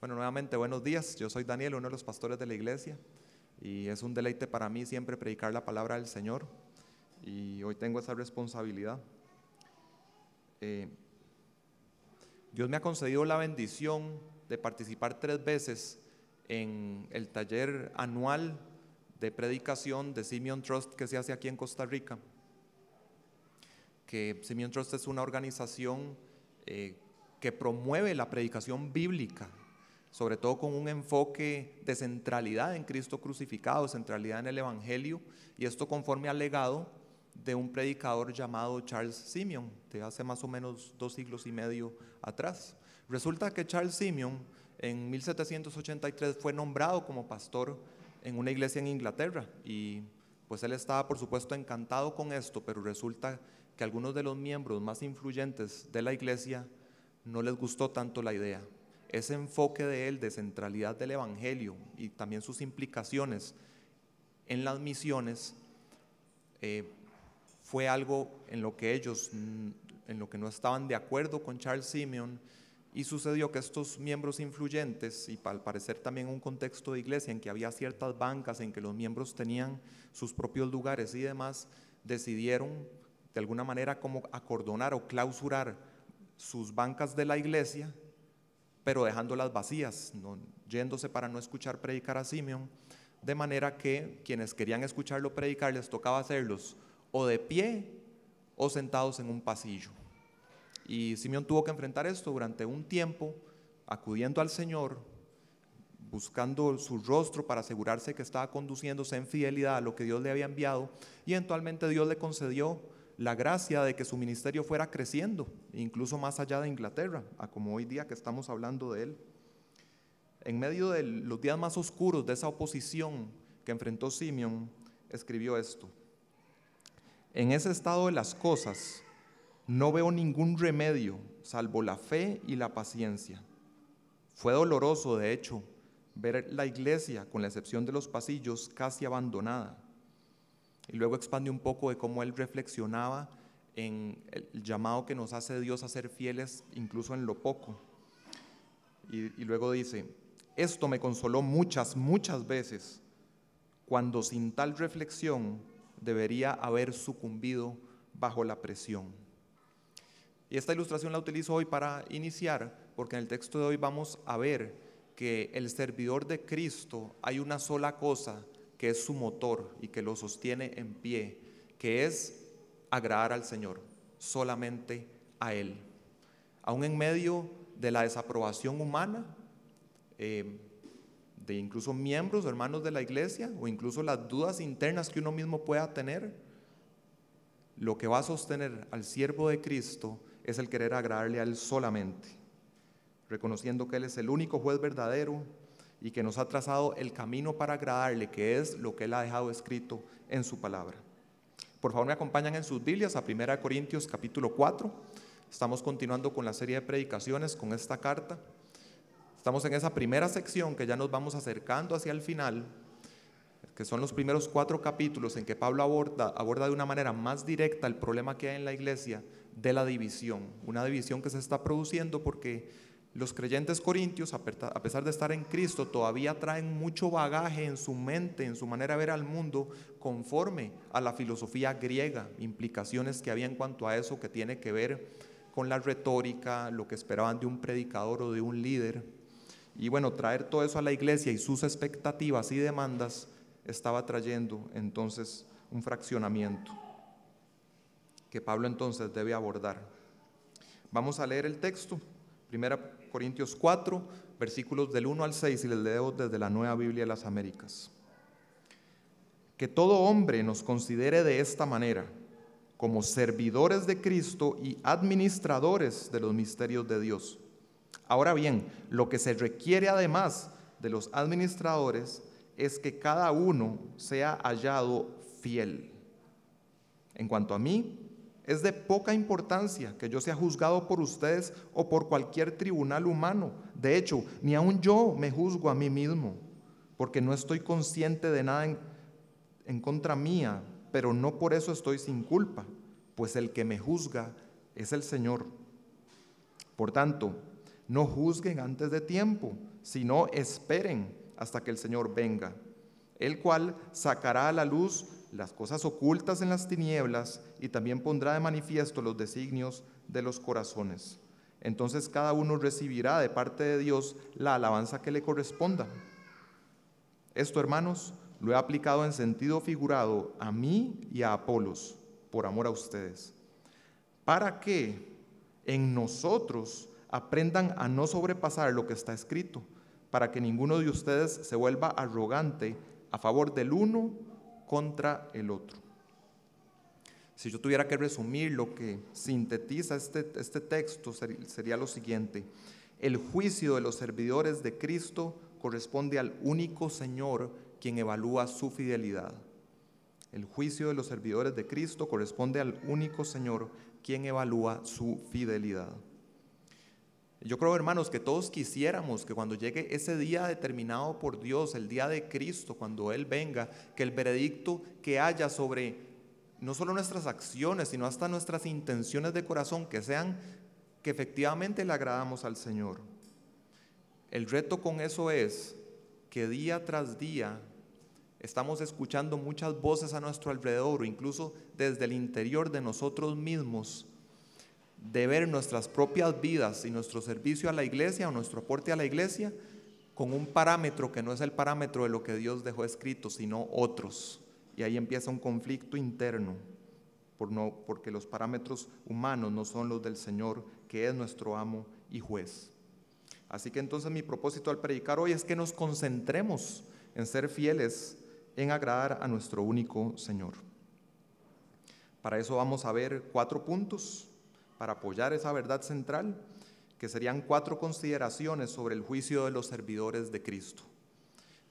Bueno, nuevamente buenos días. Yo soy Daniel, uno de los pastores de la iglesia, y es un deleite para mí siempre predicar la palabra del Señor, y hoy tengo esa responsabilidad. Dios me ha concedido la bendición de participar 3 veces en el taller anual de predicación de Simeon Trust que se hace aquí en Costa Rica. Que Simeon Trust es una organización que promueve la predicación bíblica, sobre todo con un enfoque de centralidad en Cristo crucificado, centralidad en el Evangelio, y esto conforme al legado de un predicador llamado Charles Simeon, de hace más o menos 2 siglos y medio atrás. Resulta que Charles Simeon en 1783 fue nombrado como pastor en una iglesia en Inglaterra, y pues él estaba por supuesto encantado con esto, pero resulta que algunos de los miembros más influyentes de la iglesia no les gustó tanto la idea. Ese enfoque de él de centralidad del Evangelio y también sus implicaciones en las misiones fue algo en lo que no estaban de acuerdo con Charles Simeon, y sucedió que estos miembros influyentes, y al parecer también un contexto de iglesia en que había ciertas bancas en que los miembros tenían sus propios lugares y demás, decidieron de alguna manera como acordonar o clausurar sus bancas de la iglesia, pero dejándolas vacías, yéndose para no escuchar predicar a Simeon, de manera que quienes querían escucharlo predicar les tocaba hacerlos o de pie o sentados en un pasillo. Y Simeon tuvo que enfrentar esto durante un tiempo, acudiendo al Señor, buscando su rostro para asegurarse que estaba conduciéndose en fidelidad a lo que Dios le había enviado, y eventualmente Dios le concedió la gracia de que su ministerio fuera creciendo, incluso más allá de Inglaterra, a como hoy día que estamos hablando de él. En medio de los días más oscuros de esa oposición que enfrentó Simeon, escribió esto: en ese estado de las cosas no veo ningún remedio salvo la fe y la paciencia. Fue doloroso, de hecho, ver la iglesia, con la excepción de los pasillos, casi abandonada. Y luego expande un poco de cómo él reflexionaba en el llamado que nos hace Dios a ser fieles incluso en lo poco. Y luego dice: esto me consoló muchas veces, cuando sin tal reflexión debería haber sucumbido bajo la presión. Y esta ilustración la utilizo hoy para iniciar, porque en el texto de hoy vamos a ver que el servidor de Cristo hay una sola cosa que es su motor y que lo sostiene en pie, que es agradar al Señor, solamente a Él. Aún en medio de la desaprobación humana, de incluso miembros o hermanos de la iglesia, o incluso las dudas internas que uno mismo pueda tener, lo que va a sostener al siervo de Cristo es el querer agradarle a Él solamente, reconociendo que Él es el único juez verdadero y que nos ha trazado el camino para agradarle, que es lo que Él ha dejado escrito en su palabra. Por favor, me acompañan en sus Biblias a 1 Corintios capítulo 4. Estamos continuando con la serie de predicaciones con esta carta. Estamos en esa primera sección que ya nos vamos acercando hacia el final, que son los primeros 4 capítulos en que Pablo aborda de una manera más directa el problema que hay en la iglesia de la división, una división que se está produciendo porque los creyentes corintios, a pesar de estar en Cristo, todavía traen mucho bagaje en su mente, en su manera de ver al mundo, conforme a la filosofía griega, implicaciones que había en cuanto a eso que tiene que ver con la retórica, lo que esperaban de un predicador o de un líder. Y bueno, traer todo eso a la iglesia y sus expectativas y demandas estaba trayendo entonces un fraccionamiento que Pablo entonces debe abordar. Vamos a leer el texto, 1 Corintios 4, versículos del 1 al 6, y les leo desde la Nueva Biblia de las Américas. Que todo hombre nos considere de esta manera, como servidores de Cristo y administradores de los misterios de Dios. Ahora bien, lo que se requiere además de los administradores es que cada uno sea hallado fiel. En cuanto a mí, es de poca importancia que yo sea juzgado por ustedes o por cualquier tribunal humano. De hecho, ni aun yo me juzgo a mí mismo, porque no estoy consciente de nada en contra mía, pero no por eso estoy sin culpa, pues el que me juzga es el Señor. Por tanto, no juzguen antes de tiempo, sino esperen hasta que el Señor venga, el cual sacará a la luz las cosas ocultas en las tinieblas y también pondrá de manifiesto los designios de los corazones. Entonces cada uno recibirá de parte de Dios la alabanza que le corresponda. Esto, hermanos, lo he aplicado en sentido figurado a mí y a Apolos, por amor a ustedes, para que en nosotros aprendan a no sobrepasar lo que está escrito, para que ninguno de ustedes se vuelva arrogante a favor del uno contra el otro. Si yo tuviera que resumir lo que sintetiza este texto, sería lo siguiente: el juicio de los servidores de Cristo corresponde al único Señor quien evalúa su fidelidad. El juicio de los servidores de Cristo corresponde al único Señor quien evalúa su fidelidad. Yo creo, hermanos, que todos quisiéramos que cuando llegue ese día determinado por Dios, el día de Cristo, cuando Él venga, que el veredicto que haya sobre no solo nuestras acciones, sino hasta nuestras intenciones de corazón, que sean que efectivamente le agradamos al Señor. El reto con eso es que día tras día estamos escuchando muchas voces a nuestro alrededor, o incluso desde el interior de nosotros mismos, de ver nuestras propias vidas y nuestro servicio a la iglesia o nuestro aporte a la iglesia con un parámetro que no es el parámetro de lo que Dios dejó escrito, sino otros. Y ahí empieza un conflicto interno, porque los parámetros humanos no son los del Señor, que es nuestro amo y juez. Así que entonces mi propósito al predicar hoy es que nos concentremos en ser fieles, en agradar a nuestro único Señor. Para eso vamos a ver 4 puntos para apoyar esa verdad central, que serían 4 consideraciones sobre el juicio de los servidores de Cristo.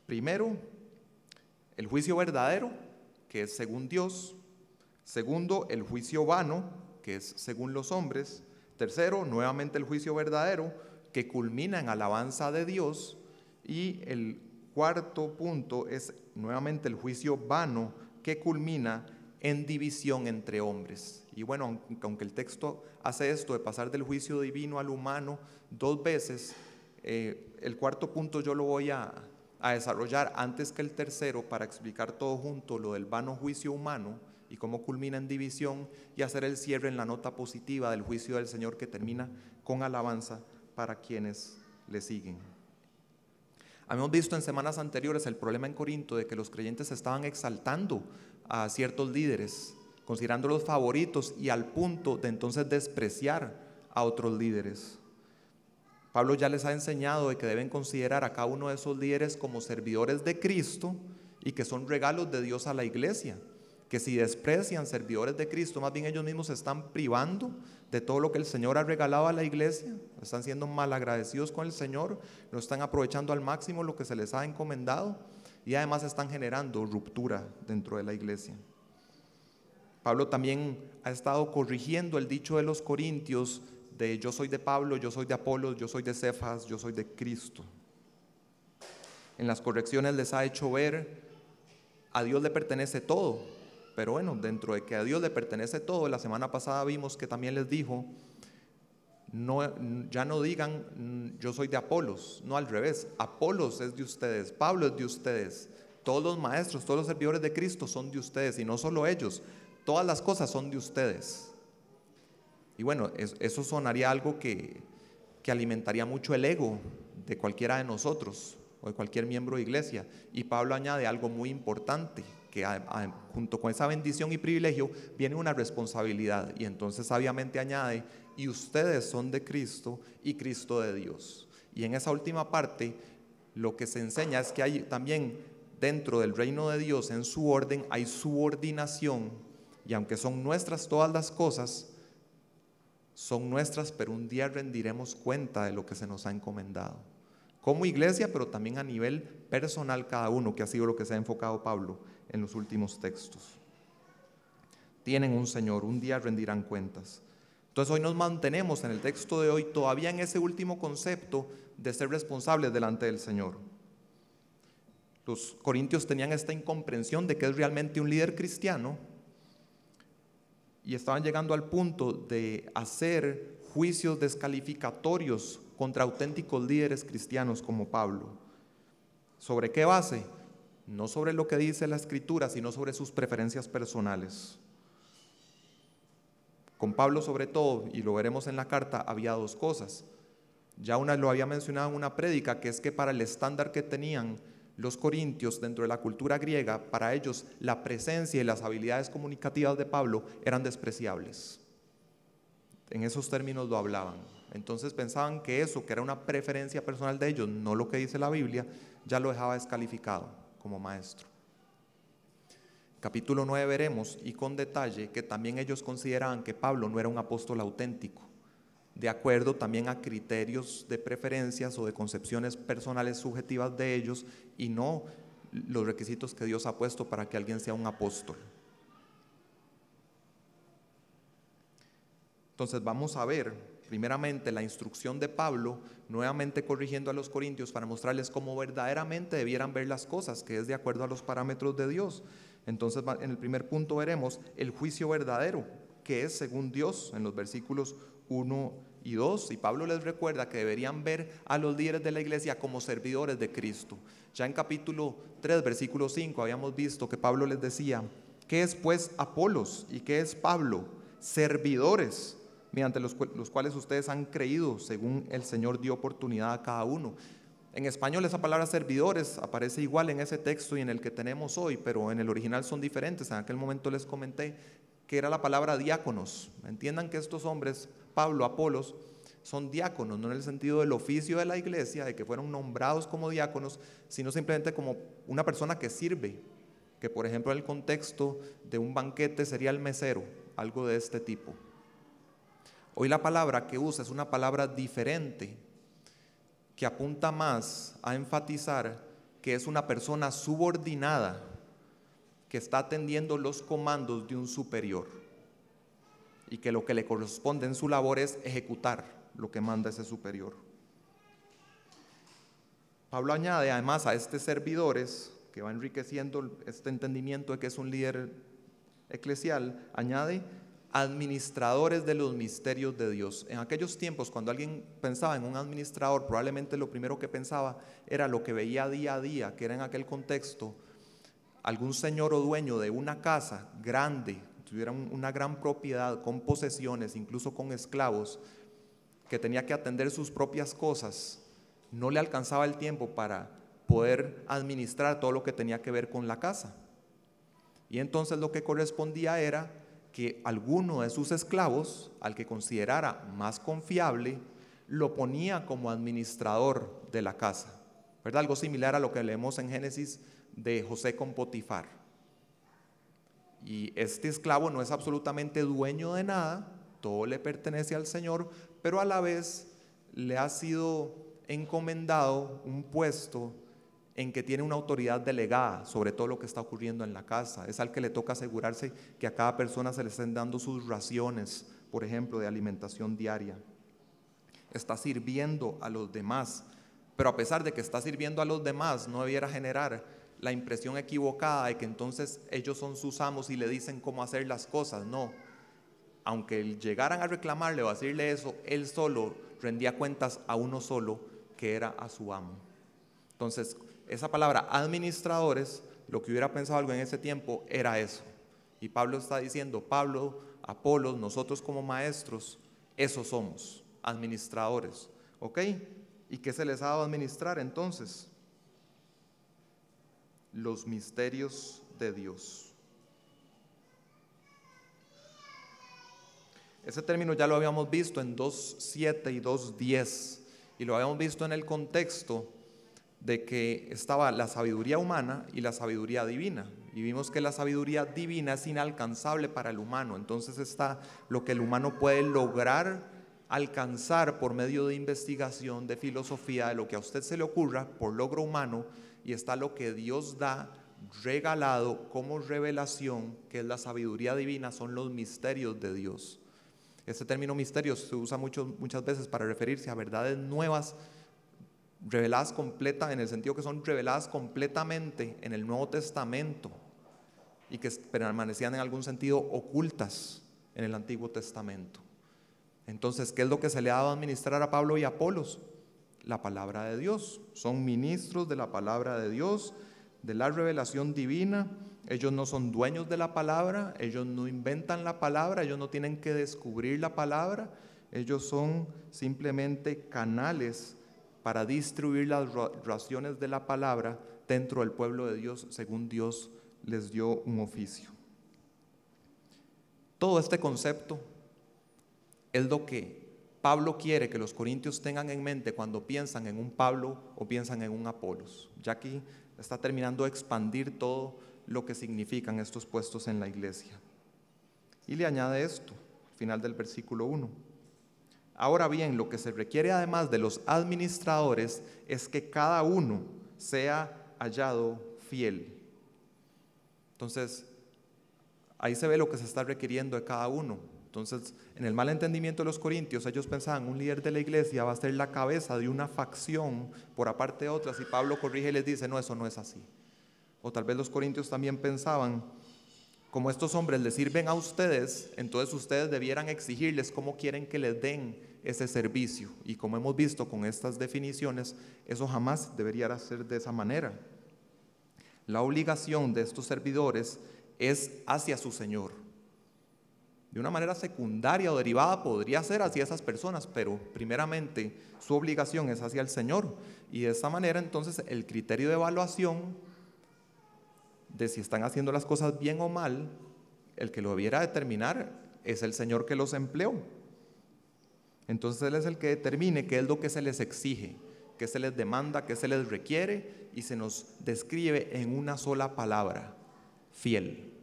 Primero, el juicio verdadero, que es según Dios. Segundo, el juicio vano, que es según los hombres. Tercero, nuevamente el juicio verdadero, que culmina en alabanza de Dios. Y el cuarto punto es nuevamente el juicio vano, que culmina en división entre hombres. Y bueno, aunque el texto hace esto de pasar del juicio divino al humano 2 veces, el cuarto punto yo lo voy a desarrollar antes que el tercero para explicar todo junto lo del vano juicio humano y cómo culmina en división, y hacer el cierre en la nota positiva del juicio del Señor, que termina con alabanza para quienes le siguen. Habíamos visto en semanas anteriores el problema en Corinto de que los creyentes estaban exaltando a ciertos líderes, considerándolos favoritos, y al punto de entonces despreciar a otros líderes. Pablo ya les ha enseñado de que deben considerar a cada uno de esos líderes como servidores de Cristo y que son regalos de Dios a la iglesia, que si desprecian servidores de Cristo, más bien ellos mismos se están privando de todo lo que el Señor ha regalado a la iglesia, están siendo malagradecidos con el Señor, no están aprovechando al máximo lo que se les ha encomendado, y además están generando ruptura dentro de la iglesia. Pablo también ha estado corrigiendo el dicho de los corintios de yo soy de Pablo, yo soy de Apolos, yo soy de Cefas, yo soy de Cristo. En las correcciones les ha hecho ver a Dios le pertenece todo, pero bueno, dentro de que a Dios le pertenece todo, la semana pasada vimos que también les dijo, ya no digan yo soy de Apolos, no, al revés, Apolos es de ustedes, Pablo es de ustedes, todos los maestros, todos los servidores de Cristo son de ustedes, y no solo ellos, todas las cosas son de ustedes. Y bueno, eso sonaría algo que alimentaría mucho el ego de cualquiera de nosotros o de cualquier miembro de iglesia. Y Pablo añade algo muy importante, que junto con esa bendición y privilegio viene una responsabilidad. Y entonces sabiamente añade, y ustedes son de Cristo y Cristo de Dios. Y en esa última parte lo que se enseña es que hay también dentro del reino de Dios, en su orden, hay subordinación. Y aunque son nuestras todas las cosas, son nuestras, pero un día rendiremos cuenta de lo que se nos ha encomendado. Como iglesia, pero también a nivel personal cada uno, que ha sido lo que se ha enfocado Pablo en los últimos textos. Tienen un Señor, un día rendirán cuentas. Entonces hoy nos mantenemos en el texto de hoy todavía en ese último concepto de ser responsables delante del Señor. Los corintios tenían esta incomprensión de que es realmente un líder cristiano, y estaban llegando al punto de hacer juicios descalificatorios contra auténticos líderes cristianos como Pablo. ¿Sobre qué base? No sobre lo que dice la Escritura, sino sobre sus preferencias personales. Con Pablo, sobre todo, y lo veremos en la carta, había dos cosas. Ya una lo había mencionado en una prédica, que es que para el estándar que tenían los corintios dentro de la cultura griega, para ellos la presencia y las habilidades comunicativas de Pablo eran despreciables. En esos términos lo hablaban. Entonces pensaban que eso, que era una preferencia personal de ellos, no lo que dice la Biblia, ya lo dejaba descalificado como maestro. Capítulo 9 veremos, y con detalle, que también ellos consideraban que Pablo no era un apóstol auténtico, de acuerdo también a criterios de preferencias o de concepciones personales subjetivas de ellos, y no los requisitos que Dios ha puesto para que alguien sea un apóstol. Entonces vamos a ver primeramente la instrucción de Pablo, nuevamente corrigiendo a los corintios para mostrarles cómo verdaderamente debieran ver las cosas, que es de acuerdo a los parámetros de Dios. Entonces en el primer punto veremos el juicio verdadero, que es según Dios, en los versículos 1 y 2, y Pablo les recuerda que deberían ver a los líderes de la iglesia como servidores de Cristo. Ya en capítulo 3, versículo 5, habíamos visto que Pablo les decía: ¿qué es pues Apolos y qué es Pablo? Servidores, mediante los cuales ustedes han creído, según el Señor dio oportunidad a cada uno. En español esa palabra servidores aparece igual en ese texto y en el que tenemos hoy, pero en el original son diferentes. En aquel momento les comenté que era la palabra diáconos. Entiendan que estos hombres, Pablo, Apolos, son diáconos, no en el sentido del oficio de la iglesia, de que fueron nombrados como diáconos, sino simplemente como una persona que sirve, que por ejemplo en el contexto de un banquete sería el mesero, algo de este tipo. Hoy la palabra que usa es una palabra diferente, que apunta más a enfatizar que es una persona subordinada que está atendiendo los comandos de un superior y que lo que le corresponde en su labor es ejecutar lo que manda ese superior. Pablo añade además a estos servidores, que va enriqueciendo este entendimiento de que es un líder eclesial, añade administradores de los misterios de Dios. En aquellos tiempos, cuando alguien pensaba en un administrador, probablemente lo primero que pensaba era lo que veía día a día, que era en aquel contexto algún señor o dueño de una casa grande, tuviera una gran propiedad con posesiones, incluso con esclavos, que tenía que atender sus propias cosas, no le alcanzaba el tiempo para poder administrar todo lo que tenía que ver con la casa. Y entonces lo que correspondía era que alguno de sus esclavos, al que considerara más confiable, lo ponía como administrador de la casa, ¿verdad? Algo similar a lo que leemos en Génesis de José con Potifar. Y este esclavo no es absolutamente dueño de nada, todo le pertenece al Señor, pero a la vez le ha sido encomendado un puesto en que tiene una autoridad delegada sobre todo lo que está ocurriendo en la casa. Es al que le toca asegurarse que a cada persona se le estén dando sus raciones, por ejemplo, de alimentación diaria. Está sirviendo a los demás, pero a pesar de que está sirviendo a los demás, no debiera generar la impresión equivocada de que entonces ellos son sus amos y le dicen cómo hacer las cosas. No, aunque llegaran a reclamarle o a decirle eso, él solo rendía cuentas a uno solo, que era a su amo. Entonces, esa palabra administradores, lo que hubiera pensado algo en ese tiempo era eso. Y Pablo está diciendo: Pablo, Apolos, nosotros como maestros, esos somos, administradores. ¿Ok? ¿Y qué se les ha dado a administrar entonces? Los misterios de Dios. Ese término ya lo habíamos visto en 2.7 y 2.10, y lo habíamos visto en el contexto de que estaba la sabiduría humana y la sabiduría divina, y vimos que la sabiduría divina es inalcanzable para el humano. Entonces está lo que el humano puede lograr alcanzar por medio de investigación, de filosofía, de lo que a usted se le ocurra por logro humano, y está lo que Dios da regalado como revelación, que es la sabiduría divina, son los misterios de Dios. Este término misterio se usa muchas veces para referirse a verdades nuevas, reveladas completa, en el sentido que son reveladas completamente en el Nuevo Testamento y que permanecían en algún sentido ocultas en el Antiguo Testamento. Entonces, ¿qué es lo que se le ha dado a administrar a Pablo y a Apolos? La palabra de Dios. Son ministros de la palabra de Dios, de la revelación divina. Ellos no son dueños de la palabra, ellos no inventan la palabra, ellos no tienen que descubrir la palabra. Ellos son simplemente canales para distribuir las raciones de la palabra dentro del pueblo de Dios, según Dios les dio un oficio. Todo este concepto es lo que Pablo quiere que los corintios tengan en mente cuando piensan en un Pablo o piensan en un Apolos. Ya aquí está terminando de expandir todo lo que significan estos puestos en la iglesia. Y le añade esto, al final del versículo 1. Ahora bien, lo que se requiere además de los administradores es que cada uno sea hallado fiel. Entonces, ahí se ve lo que se está requiriendo de cada uno. Entonces, en el mal entendimiento de los corintios, ellos pensaban, un líder de la iglesia va a ser la cabeza de una facción por aparte de otras, y Pablo corrige y les dice, no, eso no es así. O tal vez los corintios también pensaban, como estos hombres les sirven a ustedes, entonces ustedes debieran exigirles cómo quieren que les den ese servicio. Y como hemos visto con estas definiciones, eso jamás debería ser de esa manera. La obligación de estos servidores es hacia su Señor. De una manera secundaria o derivada podría ser hacia esas personas, pero primeramente su obligación es hacia el Señor. Y de esta manera entonces el criterio de evaluación de si están haciendo las cosas bien o mal, el que lo debiera determinar es el Señor que los empleó. Entonces Él es el que determine qué es lo que se les exige, qué se les demanda, qué se les requiere, y se nos describe en una sola palabra: fiel,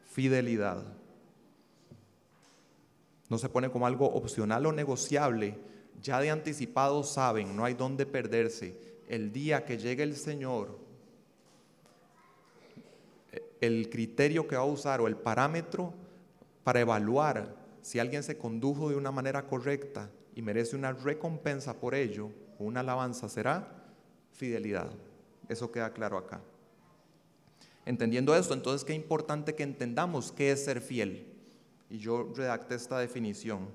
fidelidad. No se pone como algo opcional o negociable. Ya de anticipado saben, no hay dónde perderse. El día que llegue el Señor, el criterio que va a usar o el parámetro para evaluar si alguien se condujo de una manera correcta y merece una recompensa por ello o una alabanza será fidelidad. Eso queda claro acá. Entendiendo esto, entonces qué importante que entendamos qué es ser fiel. Y yo redacté esta definición.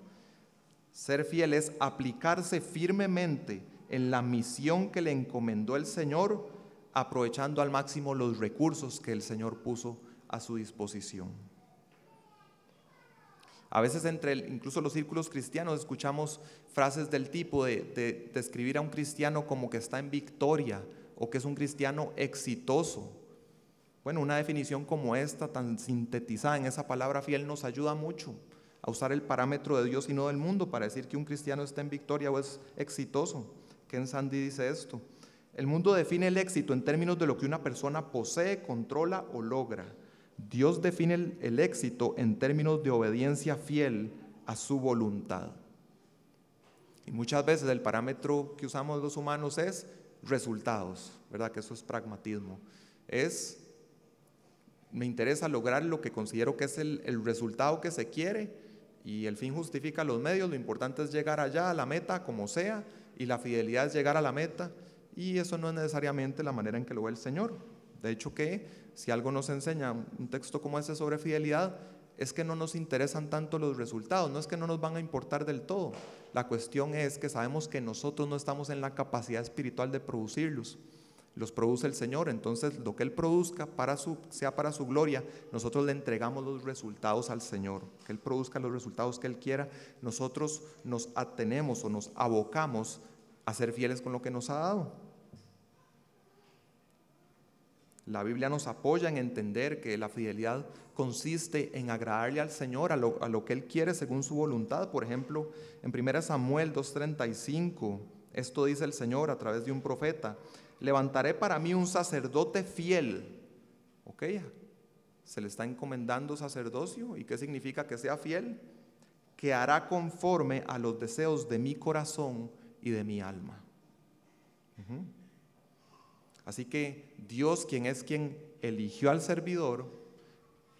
Ser fiel es aplicarse firmemente en la misión que le encomendó el Señor, aprovechando al máximo los recursos que el Señor puso a su disposición. A veces incluso los círculos cristianos escuchamos frases del tipo de describir a un cristiano como que está en victoria o que es un cristiano exitoso. Bueno, una definición como esta, tan sintetizada en esa palabra fiel, nos ayuda mucho a usar el parámetro de Dios y no del mundo para decir que un cristiano está en victoria o es exitoso. Ken Sande dice esto: el mundo define el éxito en términos de lo que una persona posee, controla o logra. Dios define el éxito en términos de obediencia fiel a su voluntad. Y muchas veces el parámetro que usamos los humanos es resultados, ¿verdad? Que eso es pragmatismo. Me interesa lograr lo que considero que es el resultado que se quiere, y el fin justifica los medios. Lo importante es llegar allá a la meta como sea, y la fidelidad es llegar a la meta, y eso no es necesariamente la manera en que lo ve el Señor. De hecho, que si algo nos enseña un texto como este sobre fidelidad, es que no nos interesan tanto los resultados, no es que no nos van a importar del todo. La cuestión es que sabemos que nosotros no estamos en la capacidad espiritual de producirlos. Los produce el Señor. Entonces lo que Él produzca sea para su gloria, nosotros le entregamos los resultados al Señor. Que Él produzca los resultados que Él quiera, nosotros nos atenemos o nos abocamos a ser fieles con lo que nos ha dado. La Biblia nos apoya en entender que la fidelidad consiste en agradarle al Señor a lo que Él quiere según su voluntad. Por ejemplo, en 1 Samuel 2:35, esto dice el Señor a través de un profeta: levantaré para mí un sacerdote fiel. Ok, se le está encomendando sacerdocio. ¿Y qué significa que sea fiel? Que hará conforme a los deseos de mi corazón y de mi alma. Así que Dios, quien eligió al servidor,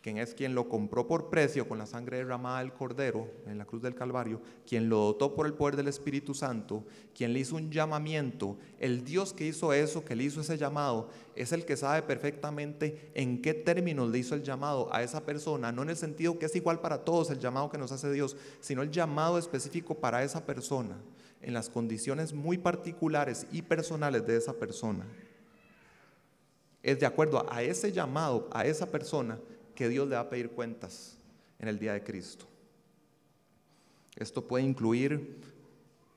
quien es quien lo compró por precio con la sangre derramada del Cordero en la cruz del Calvario, quien lo dotó por el poder del Espíritu Santo, quien le hizo un llamamiento, el Dios que hizo eso, que le hizo ese llamado, es el que sabe perfectamente en qué términos le hizo el llamado a esa persona, no en el sentido que es igual para todos el llamado que nos hace Dios, sino el llamado específico para esa persona, en las condiciones muy particulares y personales de esa persona. Es de acuerdo a ese llamado, a esa persona, que Dios le va a pedir cuentas en el día de Cristo. Esto puede incluir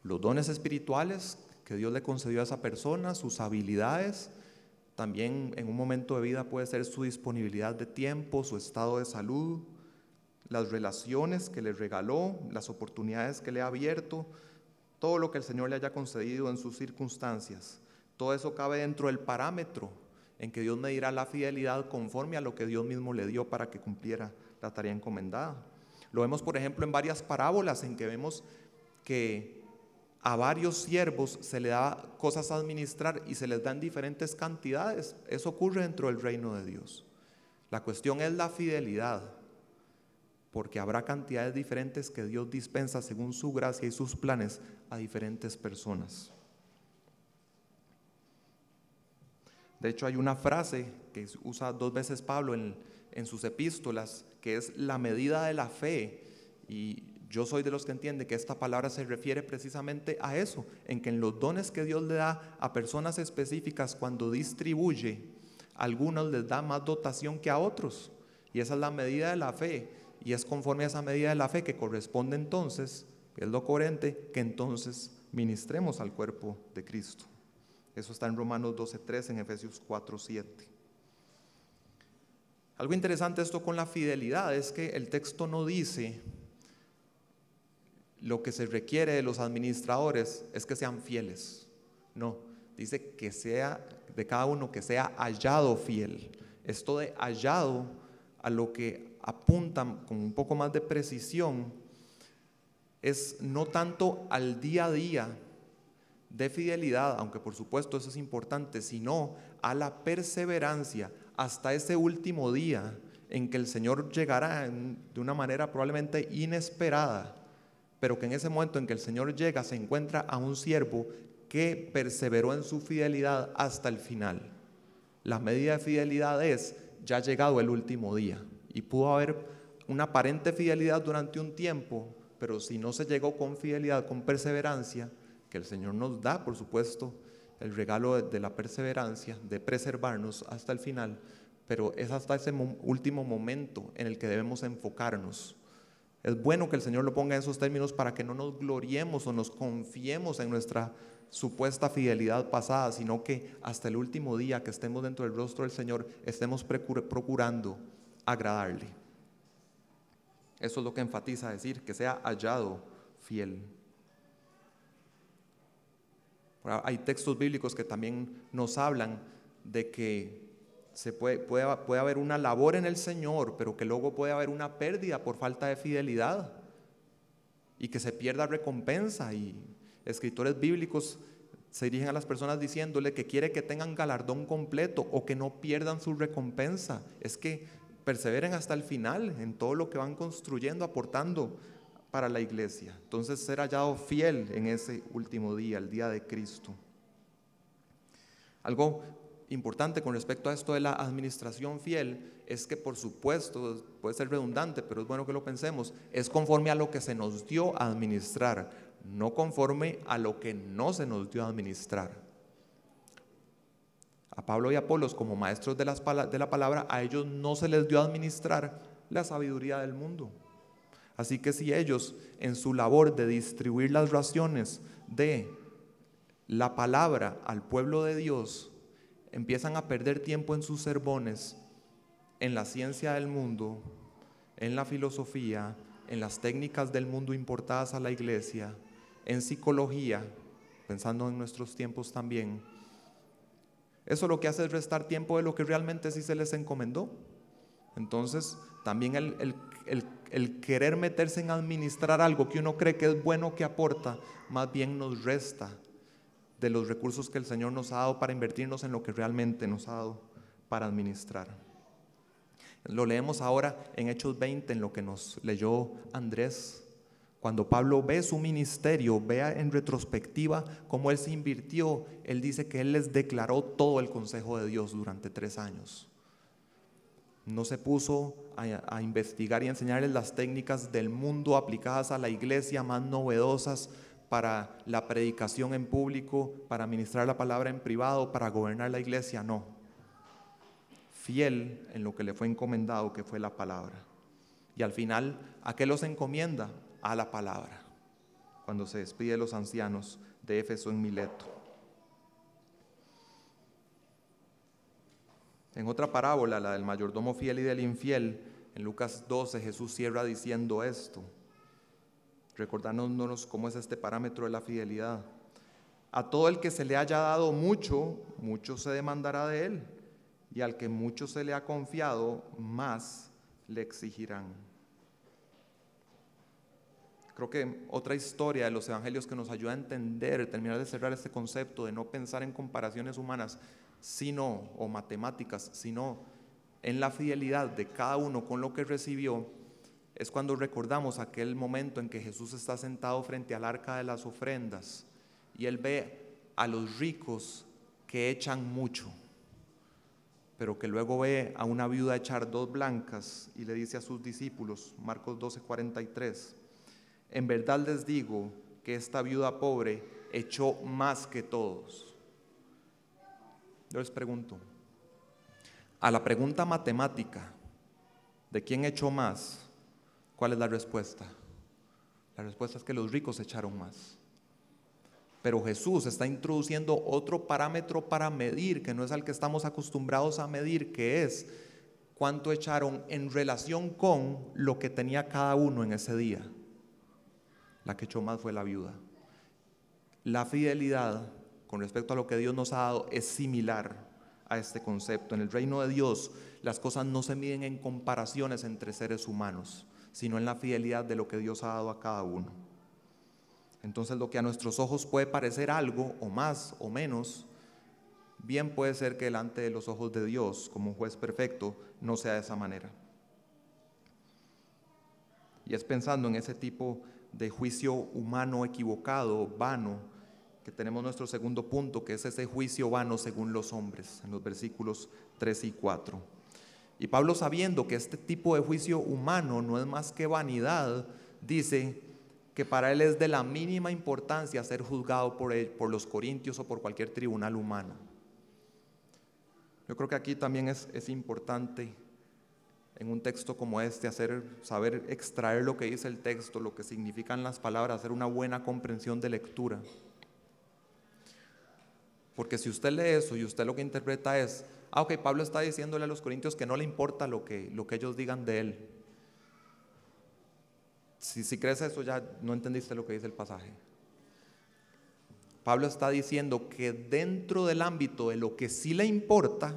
los dones espirituales que Dios le concedió a esa persona, sus habilidades, también en un momento de vida puede ser su disponibilidad de tiempo, su estado de salud, las relaciones que le regaló, las oportunidades que le ha abierto, todo lo que el Señor le haya concedido en sus circunstancias. Todo eso cabe dentro del parámetro en que Dios medirá la fidelidad conforme a lo que Dios mismo le dio para que cumpliera la tarea encomendada. Lo vemos, por ejemplo, en varias parábolas en que vemos que a varios siervos se le da cosas a administrar y se les dan diferentes cantidades. Eso ocurre dentro del reino de Dios. La cuestión es la fidelidad, porque habrá cantidades diferentes que Dios dispensa según su gracia y sus planes a diferentes personas. De hecho, hay una frase que usa 2 veces Pablo en sus epístolas, que es la medida de la fe. Y yo soy de los que entiende que esta palabra se refiere precisamente a eso, en que en los dones que Dios le da a personas específicas, cuando distribuye, a algunos les da más dotación que a otros. Y esa es la medida de la fe. Y es conforme a esa medida de la fe que corresponde entonces, que es lo coherente, que entonces ministremos al cuerpo de Cristo. Eso está en Romanos 12:3, en Efesios 4:7. Algo interesante esto con la fidelidad es que el texto no dice lo que se requiere de los administradores es que sean fieles. No, dice que sea de cada uno que sea hallado fiel. Esto de hallado, a lo que apuntan con un poco más de precisión, es no tanto al día a día de fidelidad, aunque por supuesto eso es importante, sino a la perseverancia hasta ese último día en que el Señor llegará de una manera probablemente inesperada, pero que en ese momento en que el Señor llega se encuentra a un siervo que perseveró en su fidelidad hasta el final. La medida de fidelidad es ya llegado el último día, y pudo haber una aparente fidelidad durante un tiempo, pero si no se llegó con fidelidad, con perseverancia, que el Señor nos da, por supuesto, el regalo de la perseverancia, de preservarnos hasta el final, pero es hasta ese último momento en el que debemos enfocarnos. Es bueno que el Señor lo ponga en esos términos para que no nos gloriemos o nos confiemos en nuestra supuesta fidelidad pasada, sino que hasta el último día que estemos dentro del rostro del Señor estemos procurando agradarle. Eso es lo que enfatiza decir, que sea hallado fiel. Hay textos bíblicos que también nos hablan de que puede haber una labor en el Señor, pero que luego puede haber una pérdida por falta de fidelidad y que se pierda recompensa. Y escritores bíblicos se dirigen a las personas diciéndole que quiere que tengan galardón completo o que no pierdan su recompensa. Es que perseveren hasta el final en todo lo que van construyendo, aportando para la iglesia. Entonces, ser hallado fiel en ese último día, el día de Cristo. Algo importante con respecto a esto de la administración fiel es que, por supuesto, puede ser redundante, pero es bueno que lo pensemos, es conforme a lo que se nos dio a administrar, no conforme a lo que no se nos dio a administrar. A Pablo y a Apolos, como maestros de la palabra, a ellos no se les dio a administrar la sabiduría del mundo. Así que si ellos en su labor de distribuir las raciones de la palabra al pueblo de Dios empiezan a perder tiempo en sus sermones, en la ciencia del mundo, en la filosofía, en las técnicas del mundo importadas a la iglesia, en psicología, pensando en nuestros tiempos también, eso lo que hace es restar tiempo de lo que realmente sí se les encomendó. Entonces también el querer meterse en administrar algo que uno cree que es bueno, que aporta, más bien nos resta de los recursos que el Señor nos ha dado para invertirnos en lo que realmente nos ha dado para administrar. Lo leemos ahora en Hechos 20, en lo que nos leyó Andrés. Cuando Pablo ve su ministerio, vea en retrospectiva cómo él se invirtió, él dice que él les declaró todo el consejo de Dios durante 3 años. No se puso a investigar y enseñarles las técnicas del mundo aplicadas a la iglesia más novedosas para la predicación en público, para ministrar la palabra en privado, para gobernar la iglesia, no. Fiel en lo que le fue encomendado, que fue la palabra. Y al final, ¿a qué los encomienda? A la palabra, cuando se despide de los ancianos de Éfeso en Mileto. En otra parábola, la del mayordomo fiel y del infiel, en Lucas 12, Jesús cierra diciendo esto, recordándonos cómo es este parámetro de la fidelidad. A todo el que se le haya dado mucho, mucho se demandará de él, y al que mucho se le ha confiado, más le exigirán. Creo que otra historia de los evangelios que nos ayuda a entender, terminar de cerrar este concepto de no pensar en comparaciones humanas, sino, o matemáticas, sino en la fidelidad de cada uno con lo que recibió, es cuando recordamos aquel momento en que Jesús está sentado frente al arca de las ofrendas y él ve a los ricos que echan mucho, pero que luego ve a una viuda echar 2 blancas y le dice a sus discípulos, Marcos 12:43, en verdad les digo que esta viuda pobre echó más que todos. Yo les pregunto, a la pregunta matemática de quién echó más, ¿cuál es la respuesta? La respuesta es que los ricos echaron más. Pero Jesús está introduciendo otro parámetro para medir, que no es al que estamos acostumbrados a medir, que es cuánto echaron en relación con lo que tenía cada uno en ese día. La que echó más fue la viuda. La fidelidad con respecto a lo que Dios nos ha dado es similar a este concepto. En el reino de Dios las cosas no se miden en comparaciones entre seres humanos, sino en la fidelidad de lo que Dios ha dado a cada uno. Entonces lo que a nuestros ojos puede parecer algo, o más o menos, bien puede ser que delante de los ojos de Dios, como un juez perfecto, no sea de esa manera. Y es pensando en ese tipo de juicio humano equivocado, vano, que tenemos nuestro segundo punto, que es ese juicio vano según los hombres, en los versículos 3 y 4. Y Pablo, sabiendo que este tipo de juicio humano no es más que vanidad, dice que para él es de la mínima importancia ser juzgado por los corintios o por cualquier tribunal humano. Yo creo que aquí también es importante en un texto como este saber extraer lo que dice el texto, lo que significan las palabras, hacer una buena comprensión de lectura. Porque si usted lee eso y usted lo que interpreta es, ok, Pablo está diciéndole a los corintios que no le importa lo que ellos digan de él. Si crees eso, ya no entendiste lo que dice el pasaje. Pablo está diciendo que dentro del ámbito de lo que sí le importa,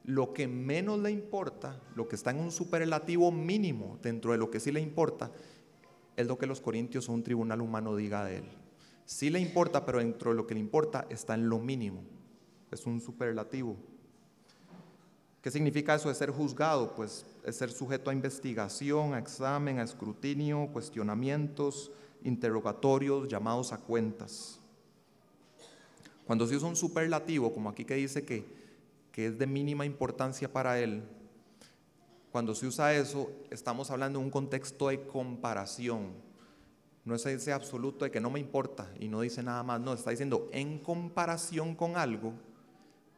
lo que menos le importa, lo que está en un superlativo mínimo dentro de lo que sí le importa, es lo que los corintios o un tribunal humano diga de él. Sí le importa, pero dentro de lo que le importa está en lo mínimo. Es un superlativo. ¿Qué significa eso de ser juzgado? Pues es ser sujeto a investigación, a examen, a escrutinio, cuestionamientos, interrogatorios, llamados a cuentas. Cuando se usa un superlativo, como aquí que dice que es de mínima importancia para él, cuando se usa eso, estamos hablando de un contexto de comparación. No es ese absoluto de que no me importa y no dice nada más, no, está diciendo en comparación con algo,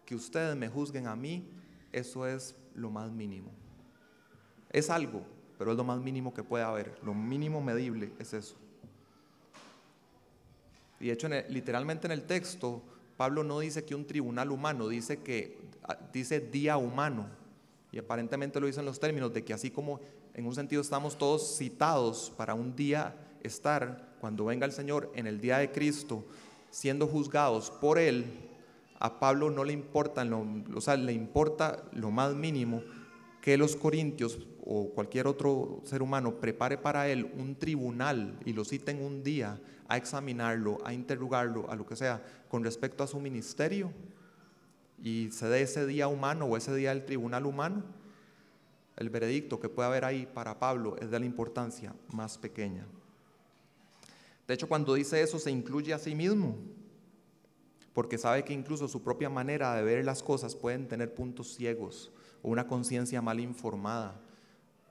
que ustedes me juzguen a mí, eso es lo más mínimo. Es algo, pero es lo más mínimo que puede haber, lo mínimo medible es eso. Y de hecho, literalmente en el texto, Pablo no dice que un tribunal humano, dice día humano, y aparentemente lo dicen los términos de que así como en un sentido estamos todos citados para un día estar, cuando venga el Señor en el día de Cristo, siendo juzgados por Él, a Pablo no le importa, le importa lo más mínimo que los corintios o cualquier otro ser humano prepare para él un tribunal y lo citen un día a examinarlo, a interrogarlo, a lo que sea, con respecto a su ministerio, y se dé ese día humano o ese día del tribunal humano. el veredicto que puede haber ahí para Pablo es de la importancia más pequeña. De hecho, cuando dice eso, se incluye a sí mismo, porque sabe que incluso su propia manera de ver las cosas pueden tener puntos ciegos o una conciencia mal informada.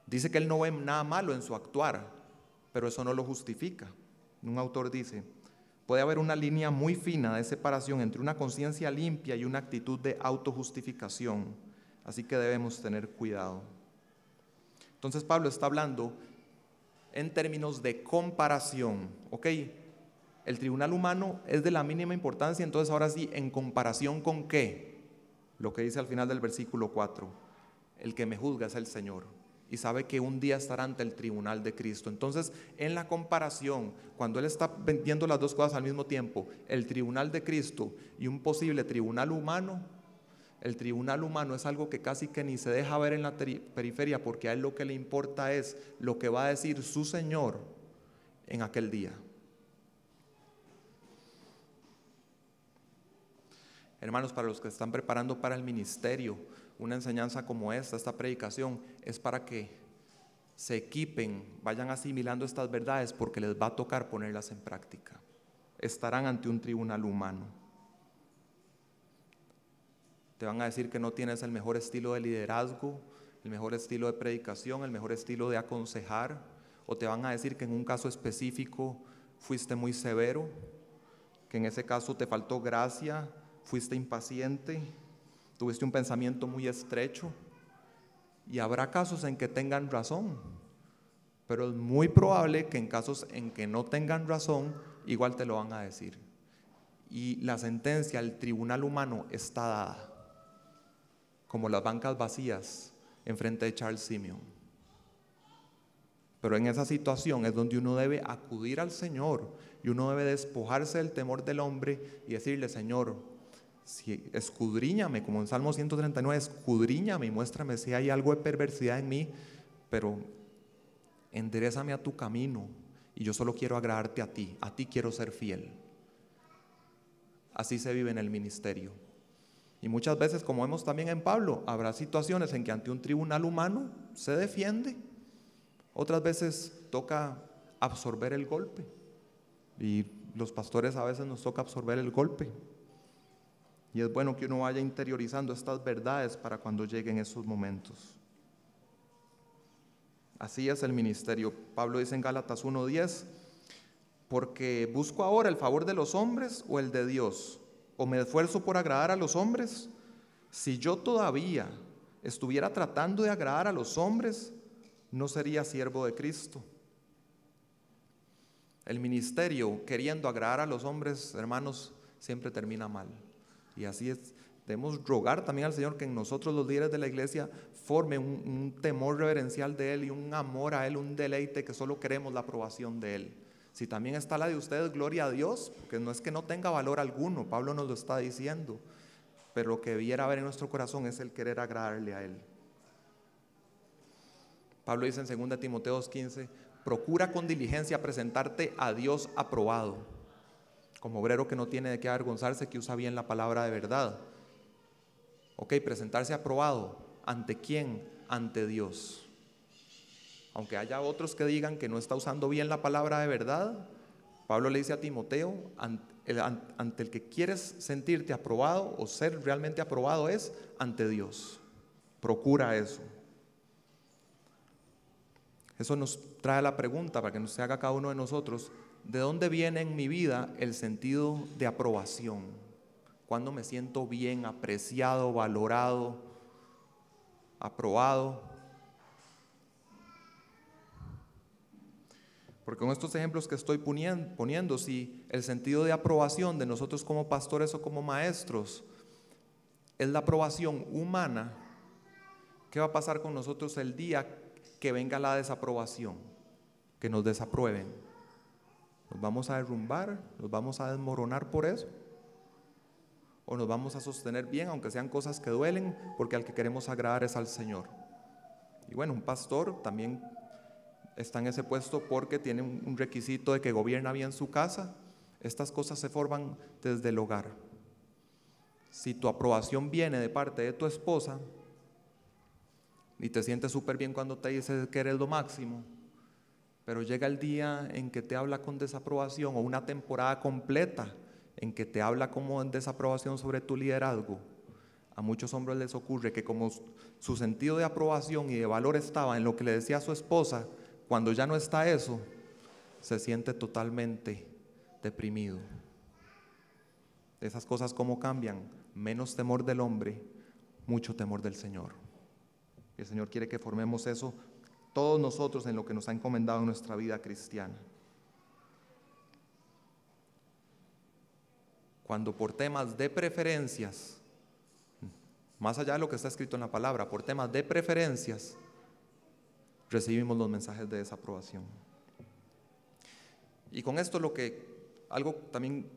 Dice que él no ve nada malo en su actuar, pero eso no lo justifica. Un autor dice: puede haber una línea muy fina de separación entre una conciencia limpia y una actitud de autojustificación, así que debemos tener cuidado. Entonces Pablo está hablando en términos de comparación, ¿ok? El tribunal humano es de la mínima importancia, entonces ahora sí, ¿en comparación con qué? Lo que dice al final del versículo 4, el que me juzga es el Señor, y sabe que un día estará ante el tribunal de Cristo. Entonces, en la comparación, cuando él está viendo las dos cosas al mismo tiempo, el tribunal de Cristo y un posible tribunal humano, el tribunal humano es algo que casi que ni se deja ver en la periferia, porque a él lo que le importa es lo que va a decir su Señor en aquel día. Hermanos, para los que están preparando para el ministerio, una enseñanza como esta predicación, es para que se equipen, vayan asimilando estas verdades, porque les va a tocar ponerlas en práctica. Estarán ante un tribunal humano. Te van a decir que no tienes el mejor estilo de liderazgo, el mejor estilo de predicación, el mejor estilo de aconsejar, o te van a decir que en un caso específico fuiste muy severo, que en ese caso te faltó gracia, fuiste impaciente, tuviste un pensamiento muy estrecho, y habrá casos en que tengan razón, pero es muy probable que en casos en que no tengan razón, igual te lo van a decir. Y la sentencia del tribunal humano está dada, como las bancas vacías enfrente de Charles Simeon. Pero en esa situación es donde uno debe acudir al Señor, y uno debe despojarse del temor del hombre y decirle: Señor, si escudriñame, como en Salmo 139, escudriñame y muéstrame si hay algo de perversidad en mí, pero enderézame a tu camino, y yo solo quiero agradarte a ti quiero ser fiel. Así se vive en el ministerio. Y muchas veces, como vemos también en Pablo, habrá situaciones en que ante un tribunal humano se defiende, otras veces toca absorber el golpe, y los pastores a veces nos toca absorber el golpe. Y es bueno que uno vaya interiorizando estas verdades para cuando lleguen esos momentos. Así es el ministerio. Pablo dice en Gálatas 1:10: porque busco ahora el favor de los hombres o el de Dios, o me esfuerzo por agradar a los hombres. Si yo todavía estuviera tratando de agradar a los hombres, no sería siervo de Cristo. El ministerio queriendo agradar a los hombres, hermanos, siempre termina mal. Y así es, debemos rogar también al Señor que en nosotros, los líderes de la iglesia, forme un temor reverencial de Él y un amor a Él, un deleite, que solo queremos la aprobación de Él. Si también está la de ustedes, gloria a Dios, porque no es que no tenga valor alguno, Pablo nos lo está diciendo, pero lo que debiera haber en nuestro corazón es el querer agradarle a Él. Pablo dice en 2 Timoteo 2:15: procura con diligencia presentarte a Dios aprobado, como obrero que no tiene de qué avergonzarse, que usa bien la palabra de verdad. Ok, presentarse aprobado. ¿Ante quién? Ante Dios. Aunque haya otros que digan que no está usando bien la palabra de verdad, Pablo le dice a Timoteo: ante el que quieres sentirte aprobado o ser realmente aprobado es ante Dios. Procura eso. Eso nos trae la pregunta para que nos haga cada uno de nosotros: ¿de dónde viene en mi vida el sentido de aprobación? ¿Cuándo me siento bien, apreciado, valorado, aprobado? Porque con estos ejemplos que estoy poniendo, si el sentido de aprobación de nosotros como pastores o como maestros es la aprobación humana, ¿qué va a pasar con nosotros el día que venga la desaprobación? Que nos desaprueben. ¿Nos vamos a derrumbar? ¿Nos vamos a desmoronar por eso? ¿O nos vamos a sostener bien, aunque sean cosas que duelen, porque al que queremos agradar es al Señor? Y bueno, un pastor también está en ese puesto porque tiene un requisito de que gobierna bien su casa. Estas cosas se forman desde el hogar. Si tu aprobación viene de parte de tu esposa, y te sientes súper bien cuando te dice que eres lo máximo, pero llega el día en que te habla con desaprobación, o una temporada completa en que te habla como en desaprobación sobre tu liderazgo. A muchos hombres les ocurre que como su sentido de aprobación y de valor estaba en lo que le decía a su esposa, cuando ya no está eso, se siente totalmente deprimido. Esas cosas, ¿cómo cambian? Menos temor del hombre, mucho temor del Señor. El Señor quiere que formemos eso todos nosotros en lo que nos ha encomendado en nuestra vida cristiana. Cuando por temas de preferencias, más allá de lo que está escrito en la palabra, por temas de preferencias, recibimos los mensajes de desaprobación. Y con esto algo también